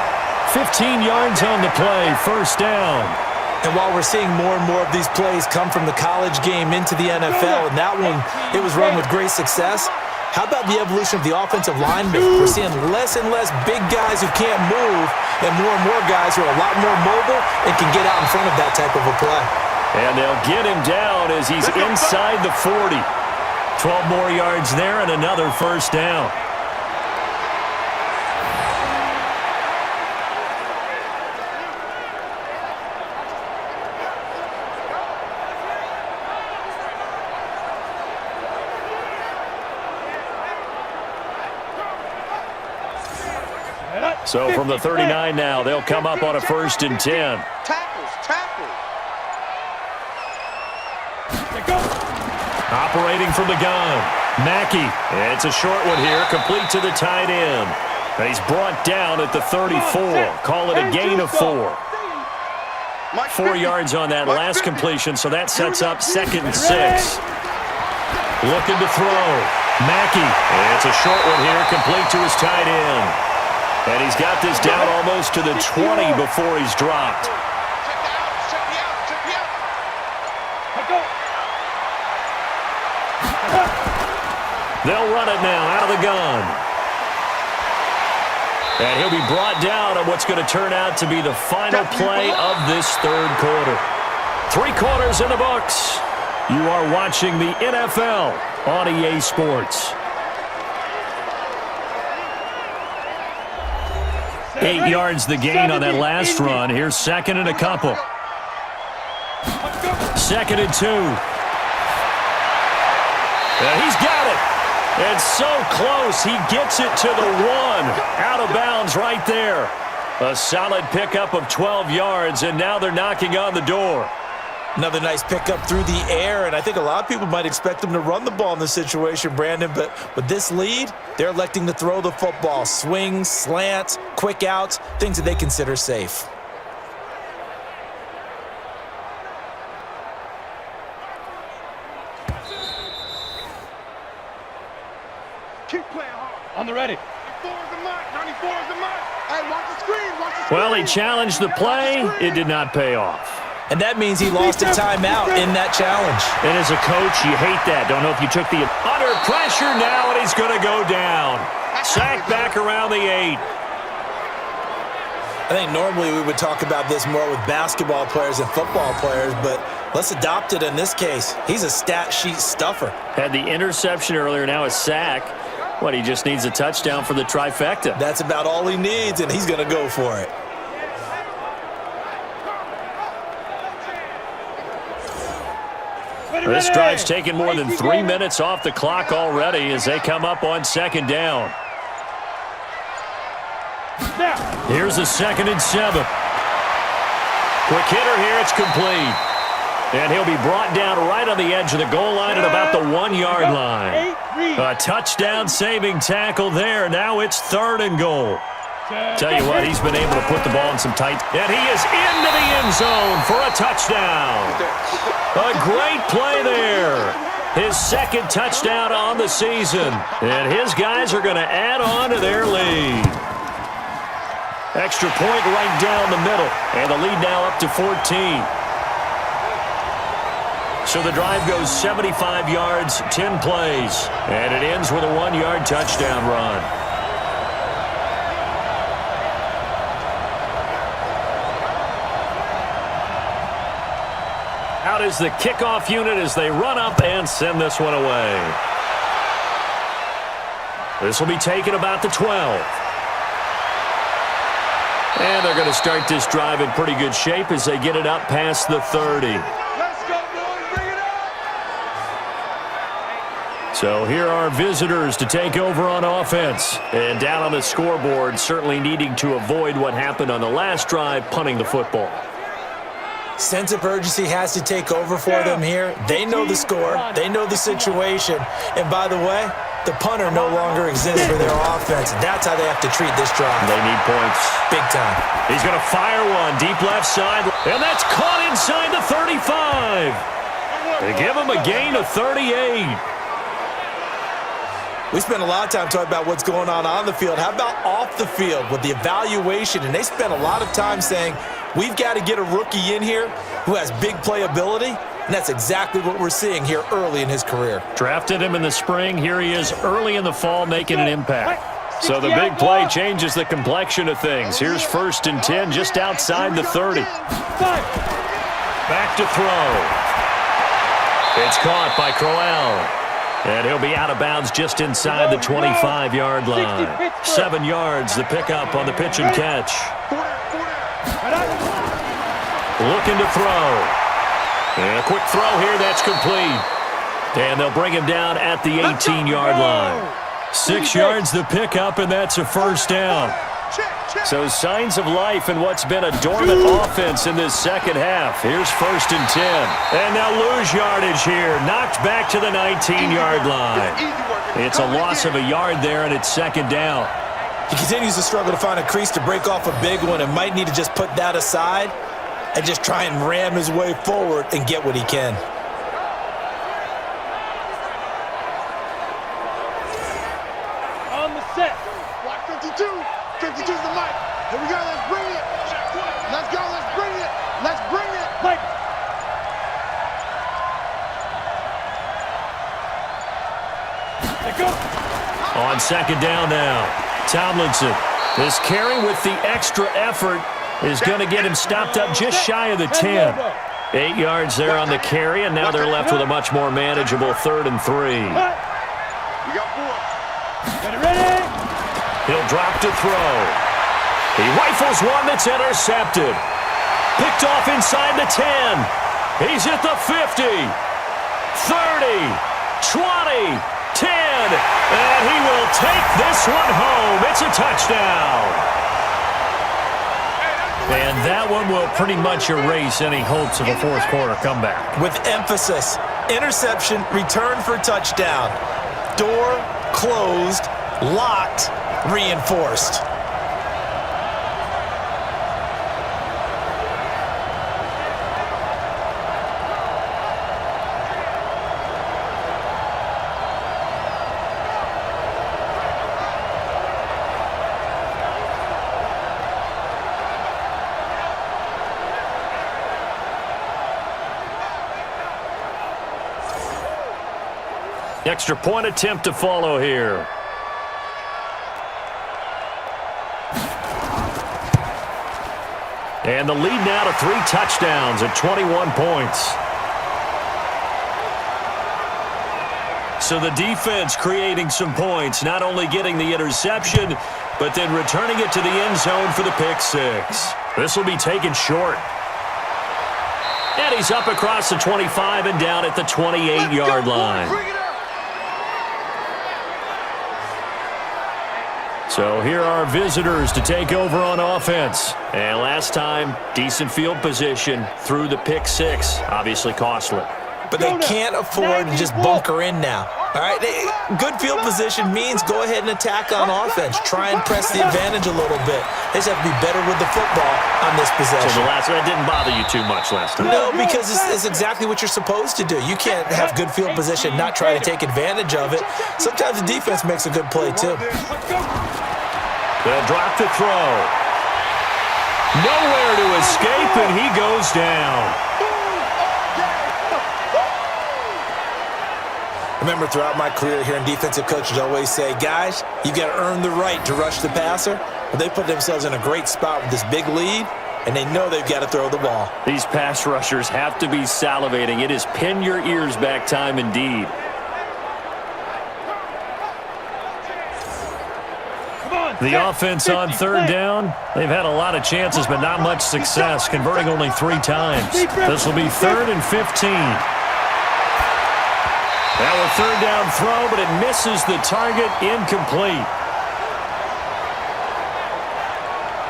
15 yards on the play, first down. And while we're seeing more and more of these plays come from the college game into the NFL, and that one, it was run with great success, how about the evolution of the offensive linemen? We're seeing less and less big guys who can't move and more guys who are a lot more mobile and can get out in front of that type of a play. And they'll get him down as he's inside the 40. 12 more yards there and another first down. So from the 39 now, they'll come up on a 1st and 10. Tackles. Operating from the gun, Mackey. It's a short one here, complete to the tight end. And he's brought down at the 34. Call it a gain of 4. 4 yards on that last completion, so that sets up 2nd and 6. Looking to throw. Mackey. It's a short one here, complete to his tight end. And he's got this down almost to the 20 before he's dropped. They'll run it now out of the gun. And he'll be brought down on what's going to turn out to be the final play of this 3rd quarter. 3 quarters in the books. You are watching the NFL on EA Sports. 8 yards the gain on that last run. Here's 2nd and a couple. 2nd and 2. And he's got it. And so close, he gets it to the 1. Out of bounds right there. A solid pickup of 12 yards, and now they're knocking on the door. Another nice pickup through the air, and I think a lot of people might expect them to run the ball in this situation, Brandon, but with this lead, they're electing to throw the football. Swings, slants, quick outs, things that they consider safe. Keep playing hard. On the ready. 94 is the mark. 94 is the mark. Hey, watch the screen. Watch the screen. Well, he challenged the play. It did not pay off. And that means he lost a timeout in that challenge. And as a coach, you hate that. Don't know if you took the under pressure now, and he's going to go down. Sacked back around the 8. I think normally we would talk about this more with basketball players and football players, but let's adopt it in this case. He's a stat sheet stuffer. Had the interception earlier, now a sack. What, he just needs a touchdown for the trifecta. That's about all he needs, and he's going to go for it. This drive's taken more than 3 minutes off the clock already as they come up on second down. Here's a 2nd and 7. Quick hitter here, it's complete. And he'll be brought down right on the edge of the goal line at about the 1-yard line. A touchdown-saving tackle there. Now it's 3rd and goal. Tell you what, he's been able to put the ball in some tight. And he is into the end zone for a touchdown. A great play there. His 2nd touchdown on the season. And his guys are going to add on to their lead. Extra point right down the middle. And the lead now up to 14. So the drive goes 75 yards, 10 plays. And it ends with a 1-yard touchdown run. Out is the kickoff unit as they run up and send this one away. This will be taken about the 12. And they're going to start this drive in pretty good shape as they get it up past the 30. Let's go, boys. Bring it up. So here are visitors to take over on offense. And down on the scoreboard, certainly needing to avoid what happened on the last drive, punting the football. Sense of urgency has to take over for them here. They know the score. They know the situation. And by the way, the punter no longer exists for their offense. That's how they have to treat this drive. They need points. Big time. He's going to fire one deep left side. And that's caught inside the 35. They give him a gain of 38. We spent a lot of time talking about what's going on the field. How about off the field with the evaluation? And they spent a lot of time saying, we've got to get a rookie in here who has big playability, and that's exactly what we're seeing here early in his career. Drafted him in the spring. Here he is early in the fall making an impact. So the big play changes the complexion of things. Here's 1st and 10 just outside the 30. Back to throw. It's caught by Crowell. And he'll be out of bounds just inside the 25-yard line. 7 yards, the pickup on the pitch and catch. Looking to throw. And a quick throw here, that's complete. And they'll bring him down at the 18-yard line. 6 yards the pickup, and that's a 1st down. So signs of life in what's been a dormant offense in this second half. Here's 1st and 10. And they'll lose yardage here. Knocked back to the 19-yard line. It's a loss of a yard there, and it's 2nd down. He continues to struggle to find a crease to break off a big one and might need to just put that aside and just try and ram his way forward and get what he can. On the set. Block 52. 52's the mic. Here we go. Let's bring it. Let's go. Let's bring it. Let's bring it. Play. Let's go. On 2nd down now, Tomlinson. This carry with the extra effort is going to get him stopped up just shy of the 10. 8 yards there on the carry, and now they're left with a much more manageable 3rd and 3. We got 4. Get it ready. He'll drop to throw. He rifles one that's intercepted. Picked off inside the 10. He's at the 50. 30. 20. 10, and he will take this one home. It's a touchdown. And that one will pretty much erase any hopes of a fourth quarter comeback. With emphasis, interception, return for touchdown. Door closed, locked, reinforced. Extra point attempt to follow here. And the lead now to 3 touchdowns at 21 points. So the defense creating some points, not only getting the interception, but then returning it to the end zone for the pick 6. This will be taken short. And he's up across the 25 and down at the 28-yard line. So here are visitors to take over on offense. And last time, decent field position through the pick 6. Obviously costly. But they can't afford to just bunker in now. All right, good field position means go ahead and attack on offense. Try and press the advantage a little bit. They just have to be better with the football on this possession. So that didn't bother you too much last time? No, because it's exactly what you're supposed to do. You can't have good field position, not try to take advantage of it. Sometimes the defense makes a good play, too. They'll drop the throw. Nowhere to escape, and he goes down. Remember, throughout my career here in defensive coaches always say, guys, you got to earn the right to rush the passer. Well, they put themselves in a great spot with this big lead, and they know they've got to throw the ball. These pass rushers have to be salivating. It is pin your ears back time indeed. The offense on third down, they've had a lot of chances, but not much success, converting only 3 times. This will be 3rd and 15. Now a third down throw, but it misses the target, incomplete.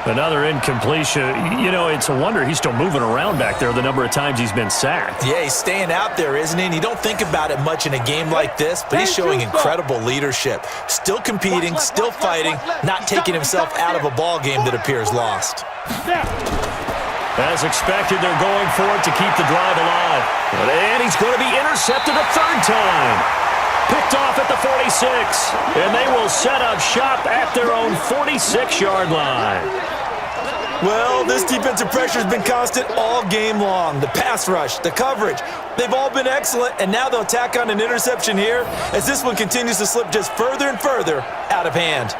Another incompletion. You know, it's a wonder he's still moving around back there the number of times he's been sacked. Yeah, he's staying out there, isn't he? And you don't think about it much in a game like this, but he's showing incredible leadership. Still competing, still fighting, not taking himself out of a ball game that appears lost. As expected, they're going for it to keep the drive alive. And he's going to be intercepted a 3rd time. Picked off at the 46. And they will set up shop at their own 46-yard line. Well, this defensive pressure has been constant all game long. The pass rush, the coverage, they've all been excellent, and now they'll tack on an interception here as this one continues to slip just further and further out of hand.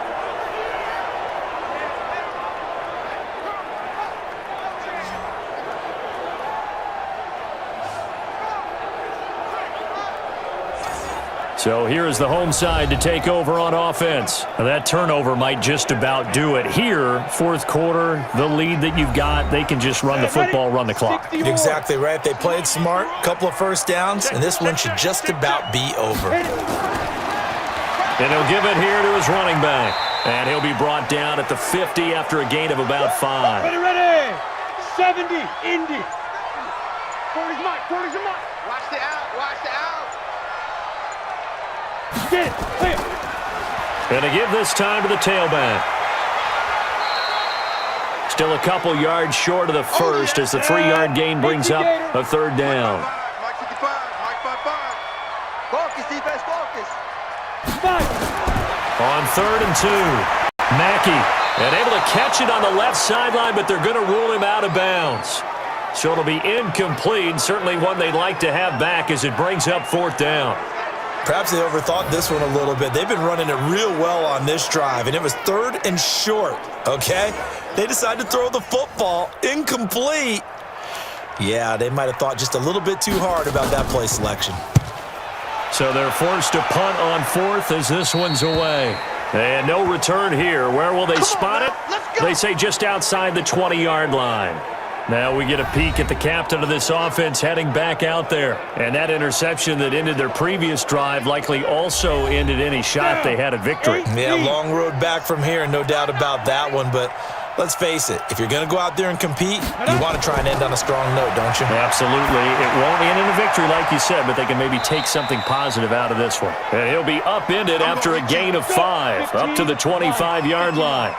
So here is the home side to take over on offense. That turnover might just about do it. Here, 4th quarter, the lead that you've got, they can just run the football, run the clock. Exactly right. They played smart, couple of first downs, and this one should just about be over. And he'll give it here to his running back. And he'll be brought down at the 50 after a gain of about 5. Ready. 70, Indy. 40's mine, 40's mine. Watch the out, watch the out. And to give this time to the tailback. Still a couple yards short of the first as the 3-yard gain brings up a 3rd down. Mike 55, Mike 55. Focus, defense, focus. On 3rd and 2, Mackey, and able to catch it on the left sideline, but they're going to rule him out of bounds. So it'll be incomplete, certainly one they'd like to have back as it brings up 4th down. Perhaps they overthought this one a little bit. They've been running it real well on this drive, and it was 3rd and short, okay? They decided to throw the football incomplete. Yeah, they might have thought just a little bit too hard about that play selection. So they're forced to punt on 4th as this one's away. And no return here. Where will they spot it? They say just outside the 20-yard line. Now we get a peek at the captain of this offense heading back out there. And that interception that ended their previous drive likely also ended any shot they had at victory. Yeah, long road back from here, no doubt about that one. But let's face it, if you're going to go out there and compete, you want to try and end on a strong note, don't you? Absolutely. It won't end in a victory like you said, but they can maybe take something positive out of this one. And he'll be upended after a gain of 5, up to the 25-yard line.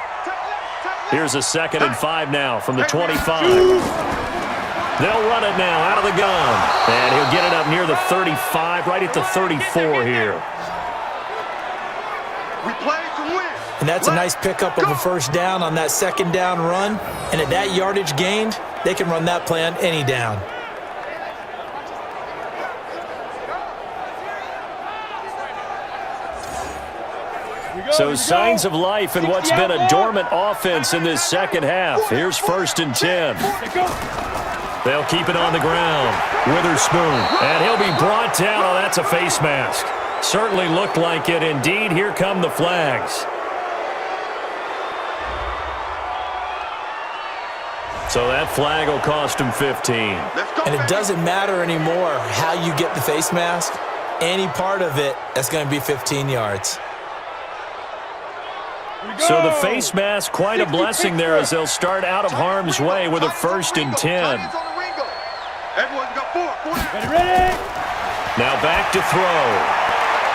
Here's a 2nd and 5 now from the 25. They'll run it now out of the gun. And he'll get it up near the 35, right at the 34 here. We play to win. And that's a nice pickup of a first down on that 2nd down run. And at that yardage gained, they can run that play on any down. So signs of life in what's been a dormant offense in this second half. Here's 1st and 10. They'll keep it on the ground. Witherspoon. And he'll be brought down. Oh, that's a face mask. Certainly looked like it. Indeed, here come the flags. So that flag will cost him 15. And it doesn't matter anymore how you get the face mask. Any part of it, that's going to be 15 yards. So the face mask, quite a blessing there as they'll start out of harm's way with a 1st and 10. Everyone's got 4. Ready? Now back to throw.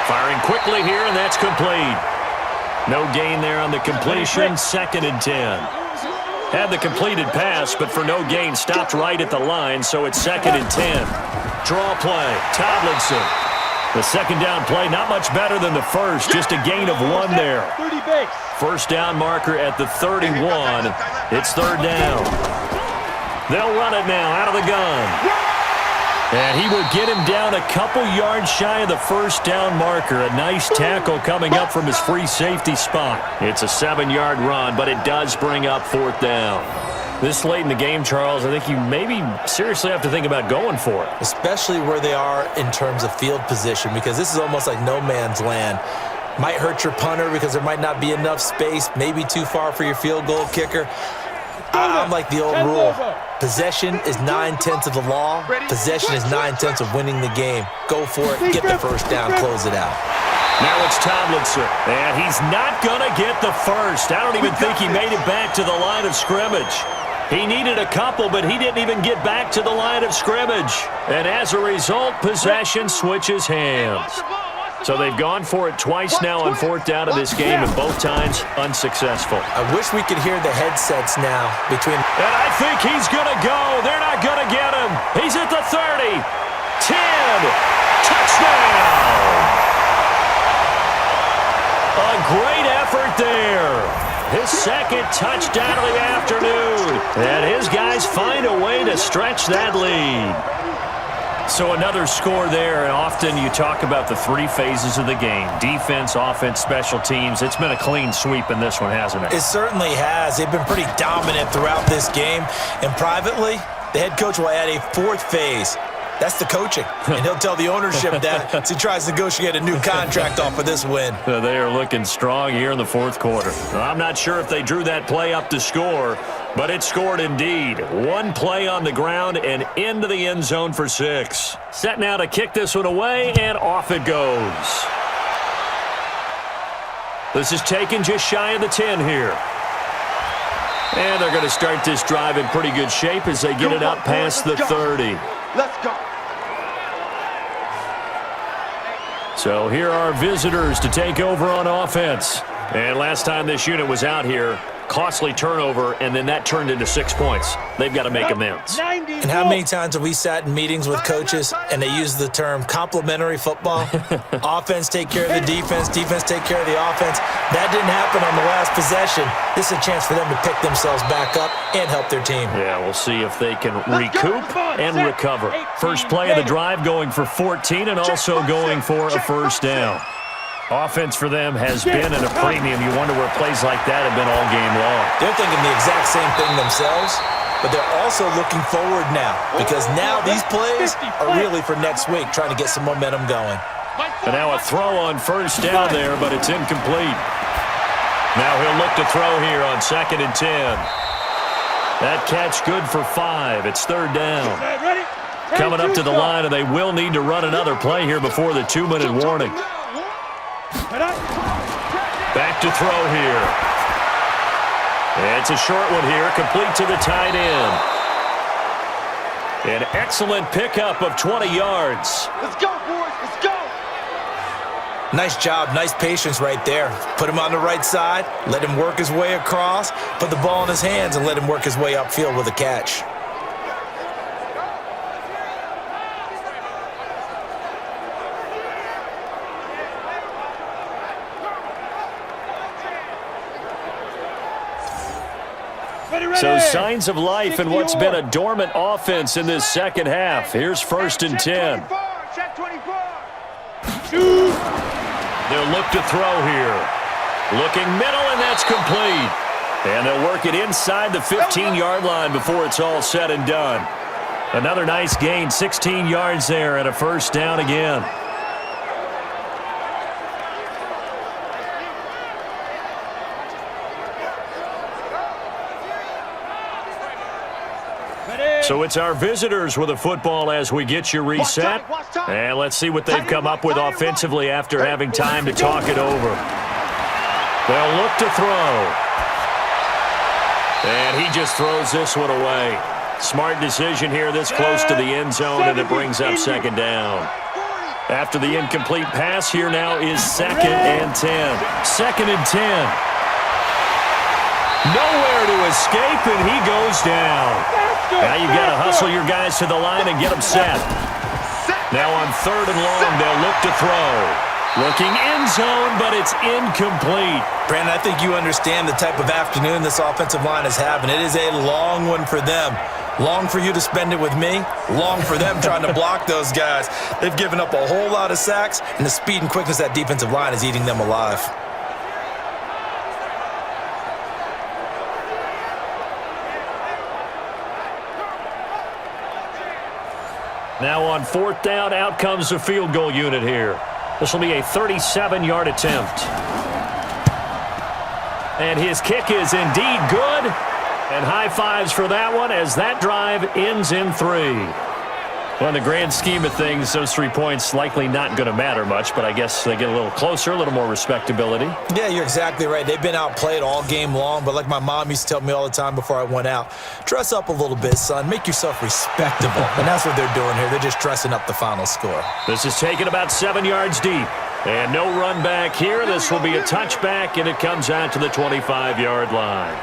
Firing quickly here, and that's complete. No gain there on the completion, 2nd and 10. Had the completed pass, but for no gain, stopped right at the line, so it's 2nd and 10. Draw play, Tomlinson. The 2nd down play, not much better than the first, just a gain of 1 there. 30 base. First down marker at the 31. It's 3rd down. They'll run it now out of the gun. And he will get him down a couple yards shy of the 1st down marker. A nice tackle coming up from his free safety spot. It's a 7-yard run, but it does bring up 4th down. This late in the game, Charles, I think you maybe seriously have to think about going for it. Especially where they are in terms of field position, because this is almost like no man's land. Might hurt your punter because there might not be enough space, maybe too far for your field goal kicker. I'm like the old rule. Possession is 9/10 of the law. Possession is 9/10 of winning the game. Go for it, get the first down, close it out. Now it's Tomlinson, and he's not going to get the first. I don't even think he made it back to the line of scrimmage. He needed a couple, but he didn't even get back to the line of scrimmage. And as a result, possession switches hands. So they've gone for it twice now on 4th down of this game, and both times unsuccessful. I wish we could hear the headsets now between. And I think he's going to go. They're not going to get him. He's at the 30. 10. Touchdown. A great effort there. His 2nd touchdown of the afternoon. And his guys find a way to stretch that lead. So another score there, and often you talk about the 3 phases of the game. Defense, offense, special teams. It's been a clean sweep in this one, hasn't it? It certainly has. They've been pretty dominant throughout this game. And privately, the head coach will add a 4th phase. That's the coaching. And he'll tell the ownership that as he tries to negotiate a new contract off of this win. They are looking strong here in the 4th quarter. I'm not sure if they drew that play up to score, but it scored indeed. 1 play on the ground and into the end zone for 6. Set now to kick this one away, and off it goes. This is taken just shy of the 10 here. And they're going to start this drive in pretty good shape as they get it up past the 30. Let's go. So here are visitors to take over on offense. And last time this unit was out here, costly turnover, and then that turned into 6 points. They've got to make amends. And how many times have we sat in meetings with coaches and they use the term complementary football? Offense take care of the defense, defense take care of the offense. That didn't happen on the last possession. This is a chance for them to pick themselves back up and help their team. Yeah, we'll see if they can recoup and recover. First play of the drive going for 14 and also going for a first down. Offense for them has been at a premium. You wonder where plays like that have been all game long. They're thinking the exact same thing themselves, but they're also looking forward now because now these plays are really for next week, trying to get some momentum going. And now a throw on first down there, but it's incomplete. Now he'll look to throw here on 2nd and 10. That catch good for 5. It's third down. Ready? Coming up to the line, and they will need to run another play here before the 2-minute warning. Back to throw here. It's a short one here, complete to the tight end. An excellent pickup of 20 yards. Let's go, boys. Let's go. Nice job, nice patience right there. Put him on the right side, let him work his way across, put the ball in his hands, and let him work his way upfield with a catch. So signs of life in what's been a dormant offense in this second half. Here's 1st and 10. Check 24. They'll look to throw here. Looking middle, and that's complete. And they'll work it inside the 15-yard line before it's all said and done. Another nice gain, 16 yards there, and a first down again. So it's our visitors with a football as we get you reset. And let's see what they've come up with offensively after having time to talk it over. They'll look to throw. And he just throws this one away. Smart decision here this close to the end zone, and it brings up second down. After the incomplete pass, here now is 2nd and 10. 2nd and 10. Nowhere to escape, and he goes down. Now you've got to hustle your guys to the line and get them set. Now on 3rd and long, they'll look to throw. Looking end zone, but it's incomplete. Brandon, I think you understand the type of afternoon this offensive line is having. It is a long one for them. Long for you to spend it with me. Long for them trying to block those guys. They've given up a whole lot of sacks, and the speed and quickness of that defensive line is eating them alive. Now on 4th down, out comes the field goal unit here. This will be a 37-yard attempt. And his kick is indeed good. And high fives for that one as that drive ends in 3. Well, in the grand scheme of things, those 3 points likely not going to matter much, but I guess they get a little closer, a little more respectability. Yeah, you're exactly right. They've been outplayed all game long, but like my mom used to tell me all the time before I went out, dress up a little bit, son. Make yourself respectable. And that's what they're doing here. They're just dressing up the final score. This is taken about 7 yards deep. And no run back here. This will be a touchback, and it comes out to the 25-yard line.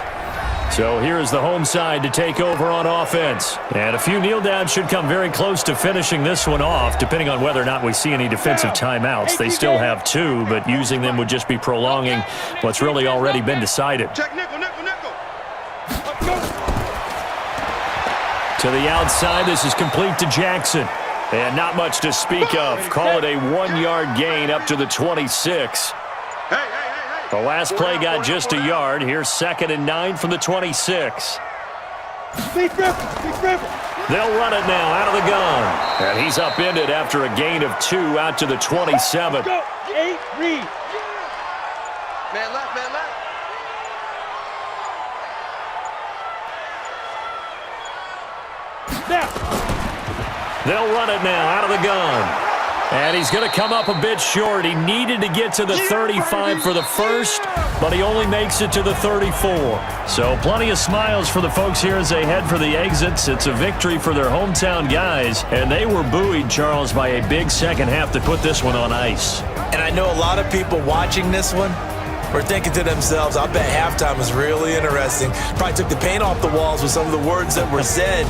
So here's the home side to take over on offense. And a few kneel downs should come very close to finishing this one off, depending on whether or not we see any defensive timeouts. They still have 2, but using them would just be prolonging what's really already been decided. Check nickel, nickel, nickel. To the outside, this is complete to Jackson. And not much to speak of. Call it a 1-yard gain up to the 26. The last play got just a yard. Here's 2nd and 9 from the 26. Big river. They'll run it now out of the gun. And he's upended after a gain of 2 out to the 27. Go. 8, read. Man left, man left. Now. They'll run it now out of the gun. And he's going to come up a bit short. He needed to get to the 35 for the first, but he only makes it to the 34. So plenty of smiles for the folks here as they head for the exits. It's a victory for their hometown guys, and they were buoyed, Charles, by a big second half to put this one on ice. And I know a lot of people watching this one were thinking to themselves, I bet halftime was really interesting. Probably took the paint off the walls with some of the words that were said.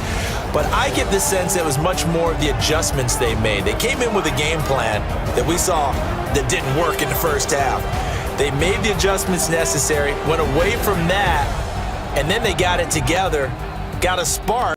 But I get the sense it was much more of the adjustments they made. They came in with a game plan that we saw that didn't work in the first half. They made the adjustments necessary, went away from that, and then they got it together, got a spark.